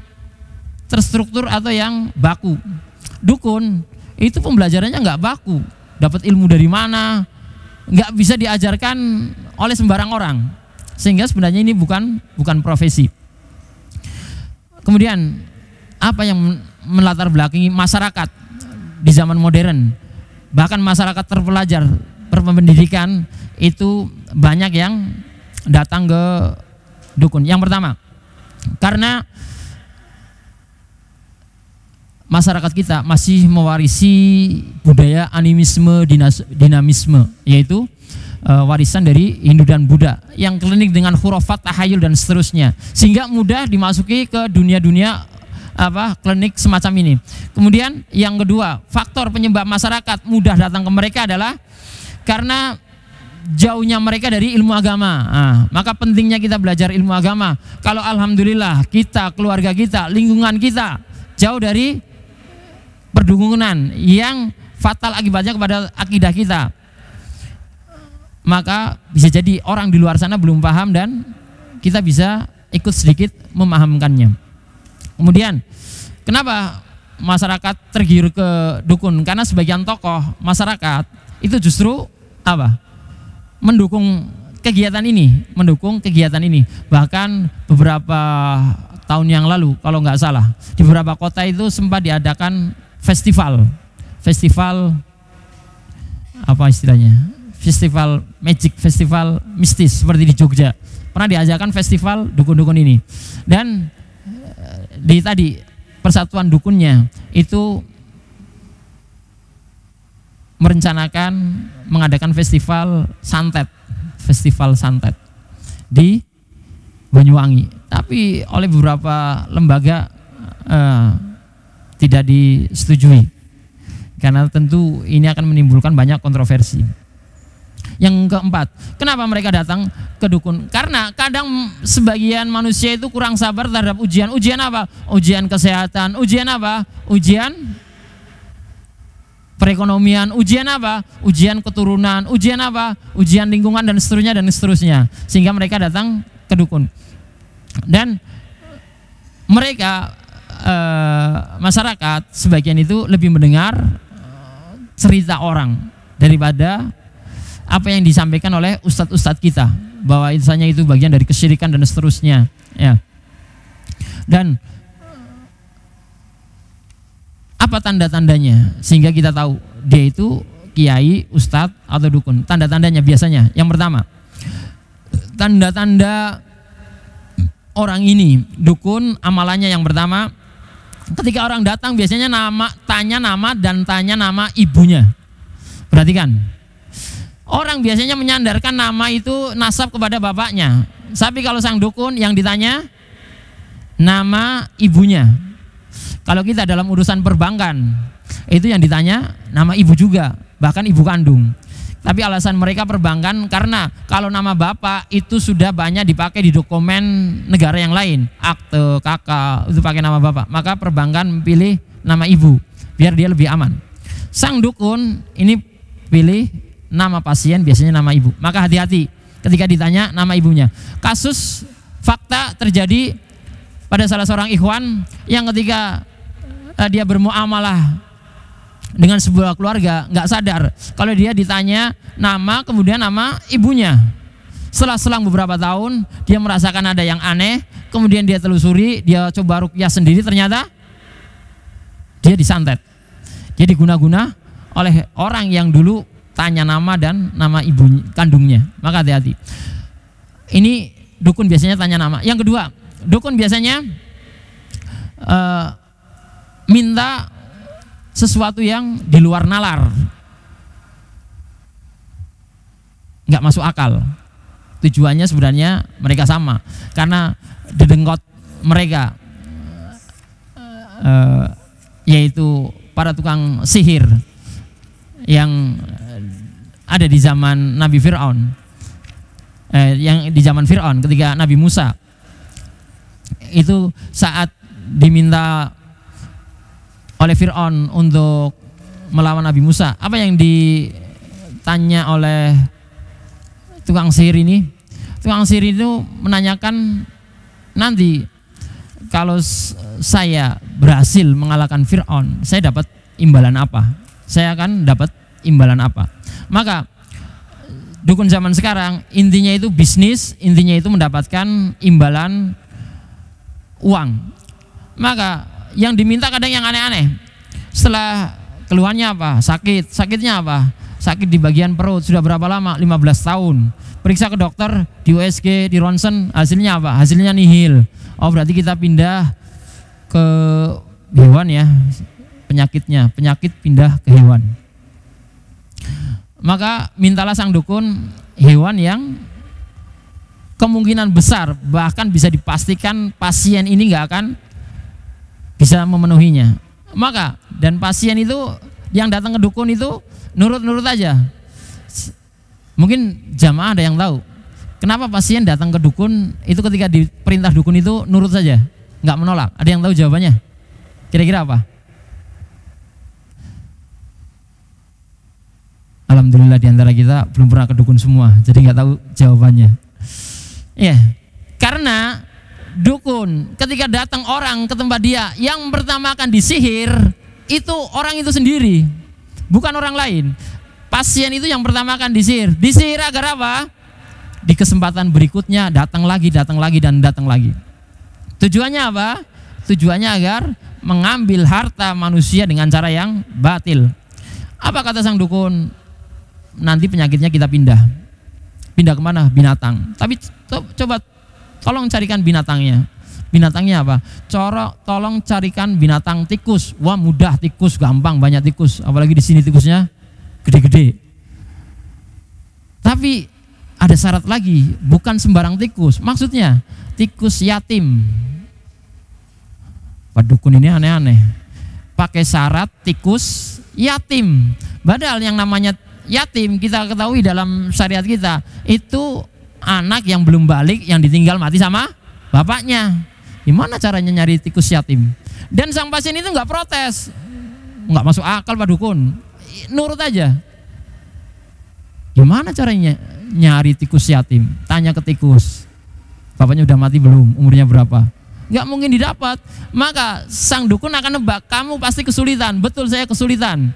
terstruktur atau yang baku. Dukun itu pembelajarannya nggak baku, dapat ilmu dari mana, nggak bisa diajarkan oleh sembarang orang, sehingga sebenarnya ini bukan profesi. Kemudian apa yang melatar belakangi masyarakat di zaman modern, bahkan masyarakat terpelajar, berpendidikan, itu banyak yang datang ke dukun. Yang pertama, karena masyarakat kita masih mewarisi budaya animisme, dinamisme, yaitu warisan dari Hindu dan Buddha yang klinik dengan khurafat, tahayul dan seterusnya, sehingga mudah dimasuki ke dunia-dunia klinik semacam ini. Kemudian yang kedua, faktor penyebab masyarakat mudah datang ke mereka adalah karena jauhnya mereka dari ilmu agama. Maka pentingnya kita belajar ilmu agama. Kalau alhamdulillah kita, keluarga kita, lingkungan kita jauh dari perdukunan yang fatal akibatnya kepada akidah kita, maka bisa jadi orang di luar sana belum paham dan kita bisa ikut sedikit memahamkannya. Kemudian kenapa masyarakat tergiur ke dukun? Karena sebagian tokoh masyarakat itu justru mendukung kegiatan ini. Bahkan beberapa tahun yang lalu kalau nggak salah di beberapa kota itu sempat diadakan festival magic, festival mistis seperti di Jogja. Pernah diajarkan festival dukun-dukun ini. Dan di tadi persatuan dukunnya itu merencanakan mengadakan festival santet di Banyuwangi. Tapi oleh beberapa lembaga tidak disetujui. Karena tentu ini akan menimbulkan banyak kontroversi. Yang keempat, kenapa mereka datang ke dukun? Karena kadang sebagian manusia itu kurang sabar terhadap ujian. Ujian apa? Ujian kesehatan. Ujian apa? Ujian perekonomian. Ujian apa? Ujian keturunan. Ujian apa? Ujian lingkungan dan seterusnya. Sehingga mereka datang ke dukun. Dan mereka masyarakat sebagian itu lebih mendengar cerita orang daripada apa yang disampaikan oleh ustadz-ustadz kita, bahwa misalnya itu bagian dari kesyirikan dan seterusnya, ya. Dan apa tanda-tandanya sehingga kita tahu dia itu kiai, ustadz atau dukun? Tanda-tandanya biasanya yang pertama, tanda-tanda orang ini dukun, amalannya yang pertama, ketika orang datang biasanya tanya nama dan tanya nama ibunya. Perhatikan. Orang biasanya menyandarkan nama itu nasab kepada bapaknya. Tapi kalau sang dukun yang ditanya nama ibunya. Kalau kita dalam urusan perbankan, itu yang ditanya nama ibu juga, bahkan ibu kandung. Tapi alasan mereka perbankan karena kalau nama bapak itu sudah banyak dipakai di dokumen negara yang lain, akte, kakak, itu pakai nama bapak. Maka perbankan pilih nama ibu biar dia lebih aman. Sang dukun ini pilih nama pasien, biasanya nama ibu. Maka hati-hati ketika ditanya nama ibunya. Kasus fakta terjadi pada salah seorang ikhwan yang ketika dia bermuamalah dengan sebuah keluarga nggak sadar kalau dia ditanya nama kemudian nama ibunya. Setelah selang beberapa tahun dia merasakan ada yang aneh, kemudian dia telusuri, dia coba ruqyah sendiri, ternyata dia disantet. Dia diguna-guna oleh orang yang dulu tanya nama dan nama ibu kandungnya. Maka hati-hati. Ini dukun biasanya tanya nama. Yang kedua, dukun biasanya minta sesuatu yang di luar nalar, nggak masuk akal. Tujuannya sebenarnya mereka sama, karena dedengkot mereka yaitu para tukang sihir yang ada di zaman Nabi Fir'aun, yang di zaman Fir'aun ketika Nabi Musa itu saat diminta oleh Fir'aun untuk melawan Nabi Musa, apa yang ditanya oleh tukang sihir ini? Tukang sihir itu menanyakan, nanti kalau saya berhasil mengalahkan Fir'aun, saya dapat imbalan apa? Saya akan dapat imbalan apa? Maka dukun zaman sekarang intinya itu bisnis, intinya itu mendapatkan imbalan uang. Maka yang diminta kadang yang aneh-aneh. Setelah keluhannya apa? Sakit. Sakitnya apa? Sakit di bagian perut. Sudah berapa lama? 15 tahun. Periksa ke dokter, di USG, di ronsen, hasilnya apa? Hasilnya nihil. Oh, berarti kita pindah ke hewan ya. penyakitnya, penyakit pindah ke hewan. Maka mintalah sang dukun hewan yang kemungkinan besar bahkan bisa dipastikan pasien ini nggak akan bisa memenuhinya. Maka dan pasien itu yang datang ke dukun itu nurut-nurut aja. Mungkin jamaah ada yang tahu kenapa pasien datang ke dukun itu ketika diperintah dukun itu nurut saja, nggak menolak. Ada yang tahu jawabannya? Kira-kira apa? Alhamdulillah di antara kita belum pernah ke dukun semua, jadi nggak tahu jawabannya. Ya, karena dukun ketika datang orang ke tempat dia, yang pertama akan disihir itu orang itu sendiri, bukan orang lain. Pasien itu yang pertama akan disihir. Disihir agar apa? Di kesempatan berikutnya datang lagi dan datang lagi. Tujuannya apa? Tujuannya agar mengambil harta manusia dengan cara yang batil. Apa kata sang dukun? Nanti penyakitnya kita pindah kemana? Binatang. Tapi coba tolong carikan binatangnya. Binatangnya apa? Tolong carikan binatang tikus. Wah mudah, tikus gampang, banyak tikus. Apalagi di sini tikusnya gede-gede. Tapi ada syarat lagi, bukan sembarang tikus. Maksudnya tikus yatim. Pak dukun ini aneh-aneh. Pakai syarat tikus yatim. Padahal yang namanya yatim kita ketahui dalam syariat kita itu anak yang belum balik yang ditinggal mati sama bapaknya. Gimana caranya nyari tikus yatim? Dan sang pasien itu nggak protes, nggak masuk akal Pak dukun, nurut aja. Gimana caranya nyari tikus yatim? Tanya ke tikus, bapaknya udah mati belum? Umurnya berapa? Nggak mungkin didapat. Maka sang dukun akan nebak, kamu pasti kesulitan. Betul, saya kesulitan.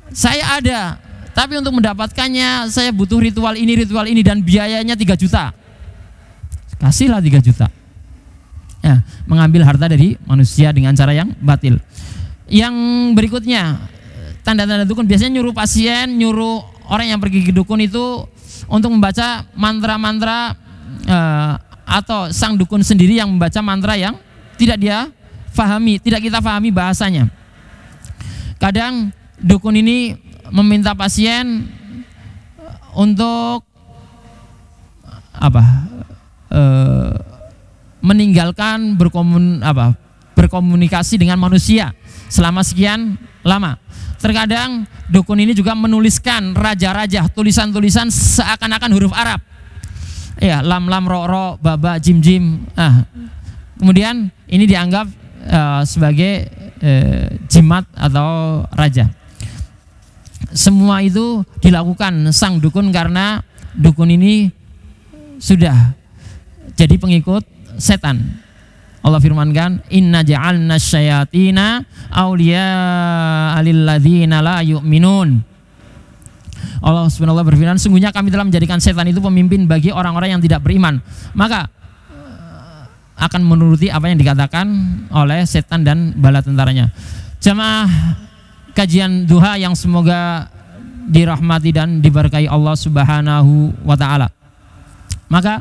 Saya ada, tapi untuk mendapatkannya saya butuh ritual ini dan biayanya 3 juta. Kasihlah 3 juta. Ya, mengambil harta dari manusia dengan cara yang batil. Yang berikutnya, tanda-tanda dukun biasanya nyuruh pasien, nyuruh orang yang pergi ke dukun itu untuk membaca mantra-mantra atau sang dukun sendiri yang membaca mantra yang tidak dia pahami, tidak kita pahami bahasanya. Kadang dukun ini meminta pasien untuk meninggalkan berkomunikasi dengan manusia selama sekian lama. Terkadang dukun ini juga menuliskan raja-raja, tulisan-tulisan seakan-akan huruf Arab. Ya, lam lam ro ro baba jim jim. Kemudian ini dianggap sebagai jimat atau raja. Semua itu dilakukan sang dukun karena dukun ini sudah jadi pengikut setan. Allah firmankan, inna ja'alna syayatina awliya'a lilladzina la yu'minun. Allah subhanahu wa ta'ala berfirman, sungguhnya kami telah menjadikan setan itu pemimpin bagi orang-orang yang tidak beriman. Maka akan menuruti apa yang dikatakan oleh setan dan bala tentaranya. Jamaah kajian duha yang semoga dirahmati dan diberkahi Allah subhanahu wa ta'ala. Maka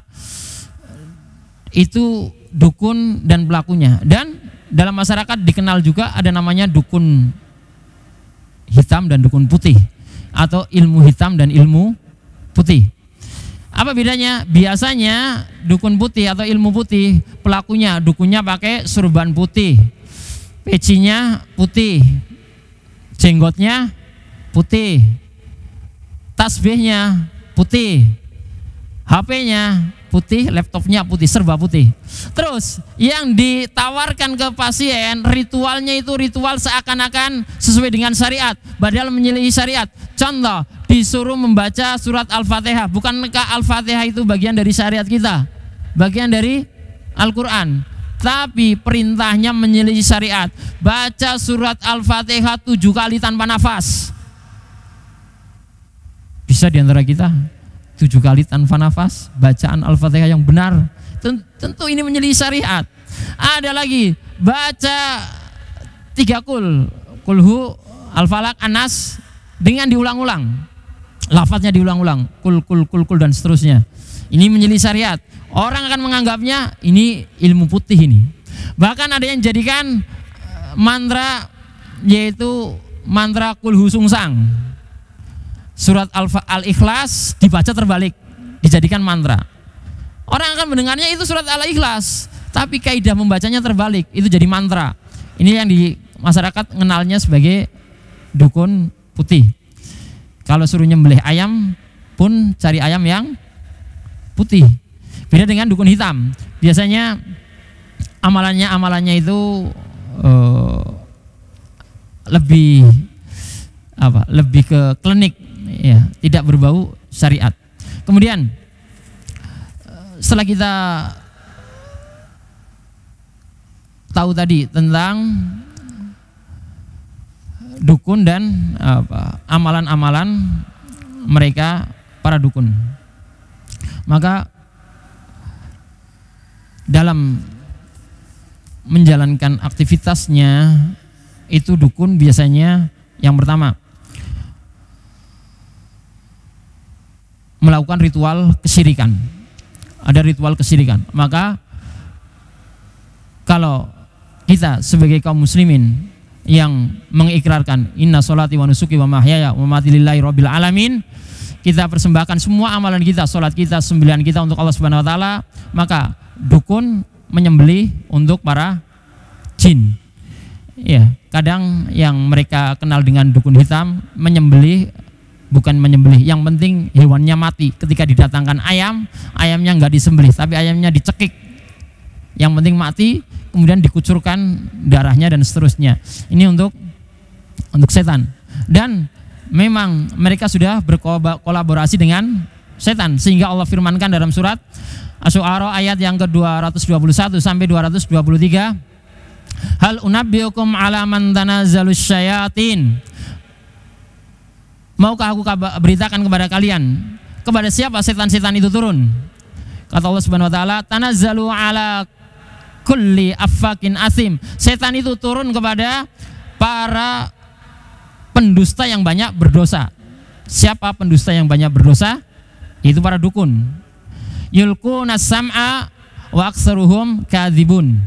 itu dukun dan pelakunya. Dan dalam masyarakat dikenal juga ada namanya dukun hitam dan dukun putih, atau ilmu hitam dan ilmu putih. Apa bedanya? Biasanya dukun putih atau ilmu putih, pelakunya, dukunnya pakai surban putih, pecinya putih, jenggotnya putih, tasbihnya putih, HP-nya putih, laptopnya putih, serba putih. Terus yang ditawarkan ke pasien, ritualnya itu ritual seakan-akan sesuai dengan syariat, padahal menyelisihi syariat. Contoh, disuruh membaca surat Al-Fatihah. Bukankah Al-Fatihah itu bagian dari syariat kita, bagian dari Al-Quran? Tapi perintahnya menyelisih syariat. Baca surat Al-Fatihah 7 kali tanpa nafas. Bisa di antara kita 7 kali tanpa nafas bacaan Al-Fatihah yang benar? Tentu ini menyelisih syariat. Ada lagi, baca 3 kulhu, Al-Falaq, An-Nas dengan diulang-ulang, lafadznya diulang-ulang, kul dan seterusnya. Ini menyelisih syariat. Orang akan menganggapnya ini ilmu putih ini. Bahkan ada yang jadikan mantra yaitu mantra Kul Hu Sung Sang. Surat Al-Ikhlas dibaca terbalik, dijadikan mantra. Orang akan mendengarnya itu surat Al-Ikhlas, tapi kaidah membacanya terbalik, itu jadi mantra. Ini yang di masyarakat mengenalnya sebagai dukun putih. Kalau suruh nyembelih ayam pun cari ayam yang putih. Beda dengan dukun hitam. Biasanya amalannya itu lebih ke klinik, ya, tidak berbau syariat. Kemudian setelah kita tahu tadi tentang dukun dan amalan-amalan mereka para dukun, maka dalam menjalankan aktivitasnya itu dukun biasanya yang pertama melakukan ritual kesyirikan. Ada ritual kesyirikan. Maka kalau kita sebagai kaum muslimin yang mengikrarkan inna sholati wa nusuki wa mahyaya wa mamati lillahi rabbil alamin, kita persembahkan semua amalan kita, sholat kita, sembelihan kita untuk Allah Subhanahu wa taala, maka dukun menyembelih untuk para jin. Ya, kadang yang mereka kenal dengan dukun hitam menyembelih, bukan menyembelih, yang penting hewannya mati. Ketika didatangkan ayam, ayamnya nggak disembelih, tapi ayamnya dicekik. Yang penting mati, kemudian dikucurkan darahnya dan seterusnya. Ini untuk setan. Dan memang mereka sudah berkolaborasi dengan setan, sehingga Allah firmankan dalam surat Asy-Syu'ara ayat yang ke-221 sampai 223, hal unabbiukum ala man tanazzalus syayatin, maukah aku beritakan kepada kalian kepada siapa setan-setan itu turun? Kata Allah Subhanahu wa taala, tanazzalu ala kulli affakin asim. Setan itu turun kepada para pendusta yang banyak berdosa. Siapa pendusta yang banyak berdosa? Itu para dukun. Yulquna sam'a wa aktsaruhum kadzibun.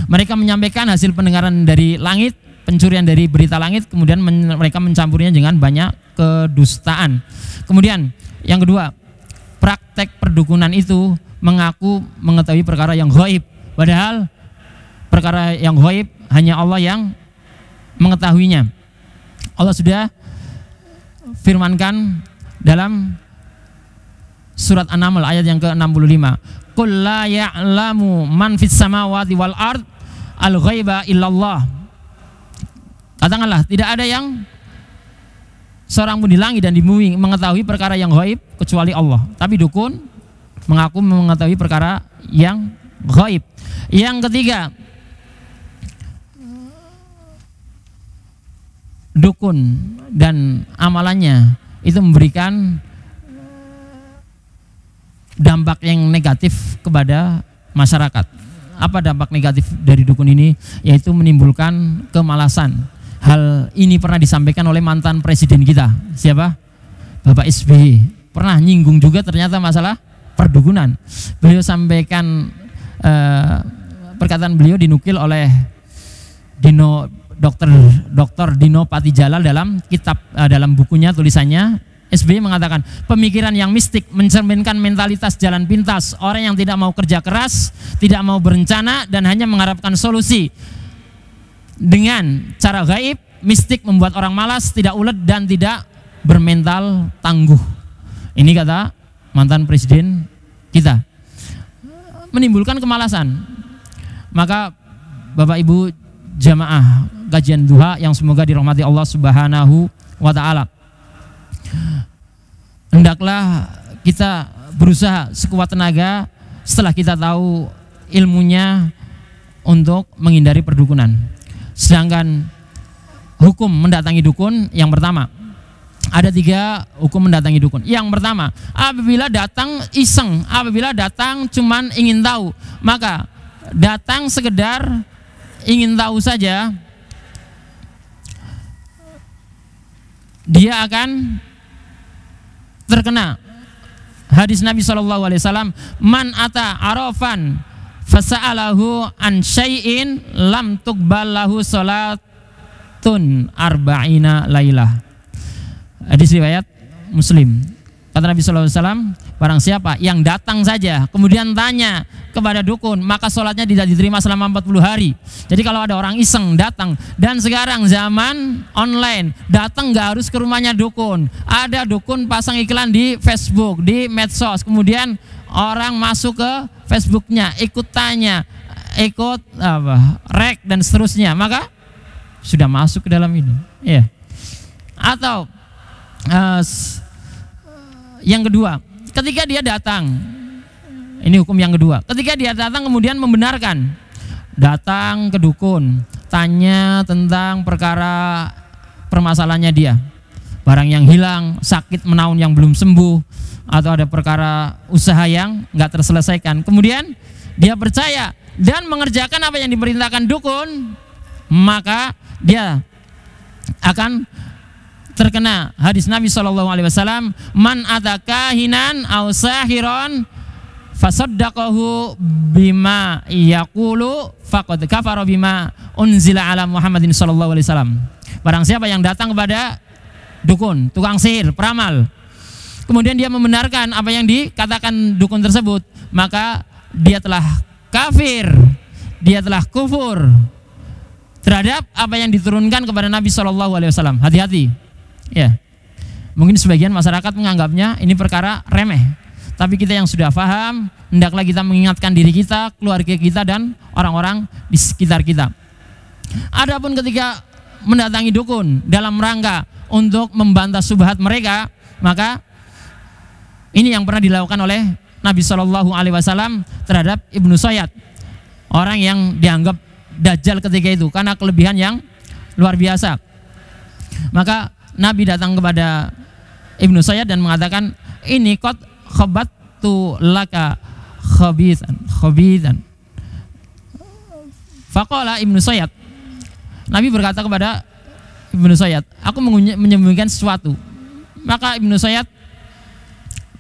Mereka menyampaikan hasil pendengaran dari langit, pencurian dari berita langit, kemudian mereka mencampurnya dengan banyak kedustaan. Kemudian yang kedua, praktek perdukunan itu mengaku mengetahui perkara yang ghaib, padahal perkara yang ghaib hanya Allah yang mengetahuinya. Allah sudah firmankan dalam surat An-Naml ayat yang ke-65, qul la ya'lamu man fis samawati wal ard al ghaiba illallah. Katakanlah, tidak ada yang seorang pun di langit dan di bumi mengetahui perkara yang ghaib kecuali Allah. Tapi dukun mengaku mengetahui perkara yang ghaib. Yang ketiga, dukun dan amalannya itu memberikan dampak yang negatif kepada masyarakat. Apa dampak negatif dari dukun ini? Yaitu menimbulkan kemalasan. Hal ini pernah disampaikan oleh mantan presiden kita. Siapa? Bapak SBY. Pernah nyinggung juga ternyata masalah perdukunan. Beliau sampaikan, perkataan beliau dinukil oleh Dr. Dino Patijalal dalam kitab, dalam bukunya, tulisannya. SBY mengatakan, pemikiran yang mistik mencerminkan mentalitas jalan pintas, orang yang tidak mau kerja keras, tidak mau berencana, dan hanya mengharapkan solusi dengan cara gaib. Mistik membuat orang malas, tidak ulet, dan tidak bermental tangguh. Ini kata mantan presiden kita. Menimbulkan kemalasan. Maka Bapak Ibu jamaah kajian duha yang semoga dirahmati Allah Subhanahu wa taala, hendaklah kita berusaha sekuat tenaga setelah kita tahu ilmunya untuk menghindari perdukunan. Sedangkan hukum mendatangi dukun, yang pertama, ada 3 hukum mendatangi dukun. Yang pertama, apabila datang iseng, apabila datang cuman ingin tahu, maka datang sekedar ingin tahu saja, dia akan terkena hadis Nabi SAW, man ata arafan fasa'alahu an syai'in lam tuqbal lahu arba'ina lailah. Hadis riwayat Muslim. Kata Nabi SAW, barang siapa yang datang saja kemudian tanya kepada dukun, maka sholatnya tidak diterima selama 40 hari. Jadi kalau ada orang iseng datang, dan sekarang zaman online, datang nggak harus ke rumahnya dukun. Ada dukun pasang iklan di Facebook, di medsos, kemudian orang masuk ke Facebooknya, ikut tanya, ikut rek dan seterusnya, maka sudah masuk ke dalam ini. Ya. Atau yang kedua, ketika dia datang, ini hukum yang kedua, ketika dia datang kemudian membenarkan, datang ke dukun, tanya tentang perkara permasalahannya dia, barang yang hilang, sakit menaun yang belum sembuh, atau ada perkara usaha yang nggak terselesaikan, kemudian dia percaya dan mengerjakan apa yang diperintahkan dukun, maka dia akan terkena hadis Nabi SAW, man atakahinan aw sahiron fasaddaqahu bima yaqulu faqad kafara bima unzila ala Muhammadin sallallahu alaihi wasallam. Barang siapa yang datang kepada dukun, tukang sihir, peramal, kemudian dia membenarkan apa yang dikatakan dukun tersebut, maka dia telah kafir, dia telah kufur terhadap apa yang diturunkan kepada Nabi SAW. Hati-hati. Ya, mungkin sebagian masyarakat menganggapnya ini perkara remeh, tapi kita yang sudah paham, hendaklah kita mengingatkan diri kita, keluarga kita, dan orang-orang di sekitar kita. Adapun ketika mendatangi dukun dalam rangka untuk membantah syubhat mereka, maka ini yang pernah dilakukan oleh Nabi SAW terhadap Ibnu Sayyad, orang yang dianggap dajjal ketika itu karena kelebihan yang luar biasa. Maka Nabi datang kepada Ibnu Sayyad dan mengatakan, ini qad khabattu laka khabitan. Faqala Ibnu Sayyad, Nabi berkata kepada Ibnu Sayyad, aku menyembunyikan sesuatu. Maka Ibnu Sayyad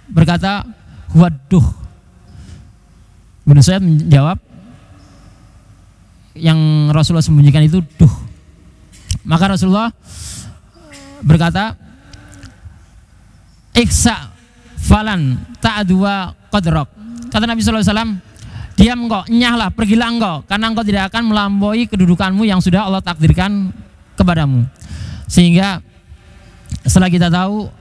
berkata, waduh. Ibnu Sayyad menjawab, yang Rasulullah sembunyikan itu duh. Maka Rasulullah berkata, iksa falan ta'adwa qadrak. Kata Nabi SAW, diam engkau, nyahlah, pergilah engkau, karena engkau tidak akan melampaui kedudukanmu yang sudah Allah takdirkan kepadamu. Sehingga setelah kita tahu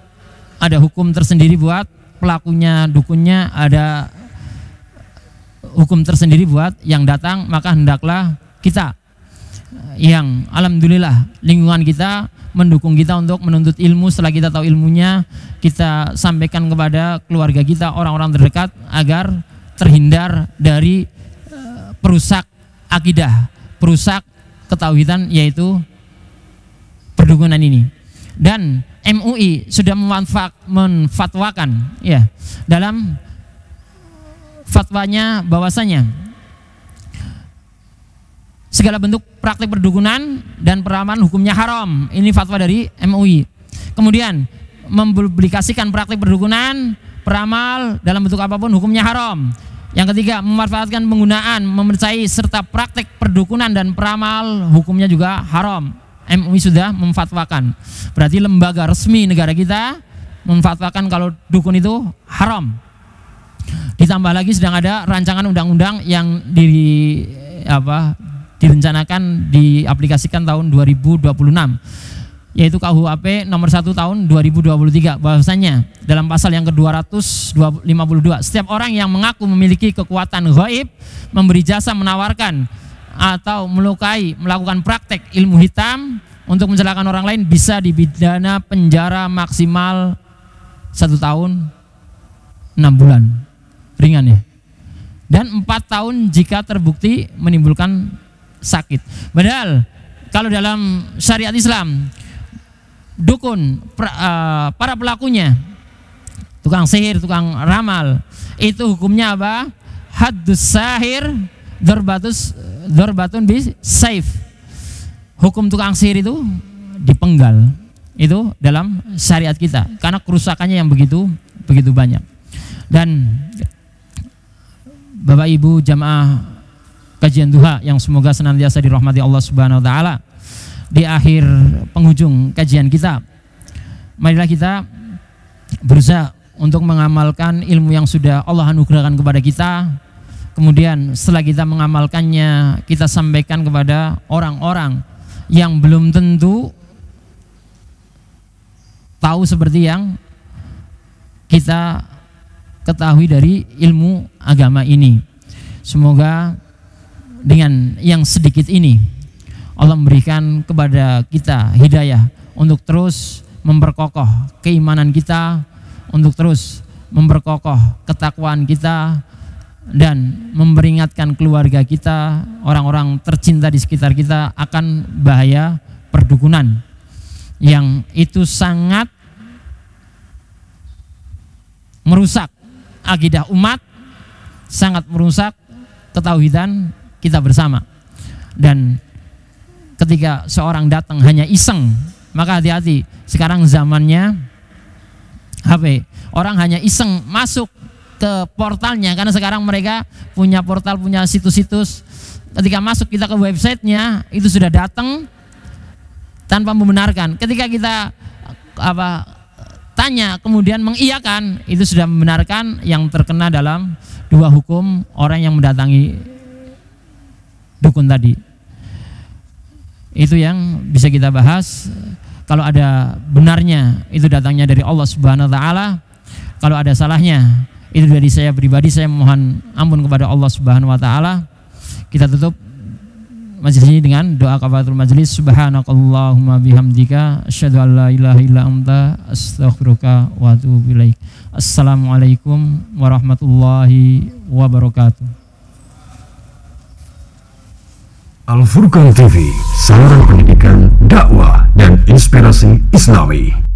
ada hukum tersendiri buat pelakunya, dukunnya, ada hukum tersendiri buat yang datang, maka hendaklah kita yang alhamdulillah lingkungan kita mendukung kita untuk menuntut ilmu, setelah kita tahu ilmunya, kita sampaikan kepada keluarga kita, orang-orang terdekat, agar terhindar dari perusak akidah, perusak ketauhidan, yaitu perdukunan ini. Dan MUI sudah menfatwakan ya dalam fatwanya bahwasanya segala bentuk praktik perdukunan dan peramal hukumnya haram. Ini fatwa dari MUI. Kemudian mempublikasikan praktik perdukunan, peramal dalam bentuk apapun hukumnya haram. Yang ketiga, memanfaatkan penggunaan, mempercayai serta praktik perdukunan dan peramal hukumnya juga haram. MUI sudah memfatwakan. Berarti lembaga resmi negara kita memfatwakan kalau dukun itu haram. Ditambah lagi sedang ada rancangan undang-undang yang direncanakan diaplikasikan tahun 2026, yaitu KUHP nomor 1 tahun 2023, bahwasanya dalam pasal yang ke-252, setiap orang yang mengaku memiliki kekuatan gaib, memberi jasa, menawarkan atau melukai, melakukan praktek ilmu hitam untuk mencelakakan orang lain, bisa dipidana penjara maksimal 1 tahun 6 bulan, ringan ya, dan 4 tahun jika terbukti menimbulkan sakit. Padahal kalau dalam syariat Islam, dukun, para pelakunya, tukang sihir, tukang ramal, itu hukumnya apa? Haddus sahir dorbatun bis saif. Hukum tukang sihir itu dipenggal. Itu dalam syariat kita, karena kerusakannya yang begitu banyak. Dan Bapak Ibu jamaah kajian duha yang semoga senantiasa dirahmati Allah Subhanahu wa taala, di akhir penghujung kajian kita, marilah kita berusaha untuk mengamalkan ilmu yang sudah Allah anugerahkan kepada kita. Kemudian setelah kita mengamalkannya, kita sampaikan kepada orang-orang yang belum tentu tahu seperti yang kita ketahui dari ilmu agama ini. Semoga dengan yang sedikit ini Allah memberikan kepada kita hidayah untuk terus memperkokoh keimanan kita, untuk terus memperkokoh ketakwaan kita, dan memperingatkan keluarga kita, orang-orang tercinta di sekitar kita akan bahaya perdukunan yang itu sangat merusak akidah umat, sangat merusak ketauhidan kita bersama. Dan ketika seorang datang hanya iseng, maka hati-hati, sekarang zamannya HP. Orang hanya iseng masuk ke portalnya, karena sekarang mereka punya portal, punya situs-situs. Ketika masuk kita ke websitenya, itu sudah datang tanpa membenarkan. Ketika kita tanya kemudian mengiyakan, itu sudah membenarkan, yang terkena dalam dua hukum orang yang mendatangi dukun tadi. Itu yang bisa kita bahas. Kalau ada benarnya, itu datangnya dari Allah Subhanahu wa taala. Kalau ada salahnya, itu dari saya pribadi. Saya mohon ampun kepada Allah Subhanahu wa taala. Kita tutup majelis ini dengan doa kafaratul majelis. Subhanakallahumma bihamdika asyhadu an la ilaha illa anta astaghfiruka wa atubu ilaik. Assalamualaikum warahmatullahi wabarakatuh. Al Furqan TV, saluran pendidikan, dakwah dan inspirasi Islami.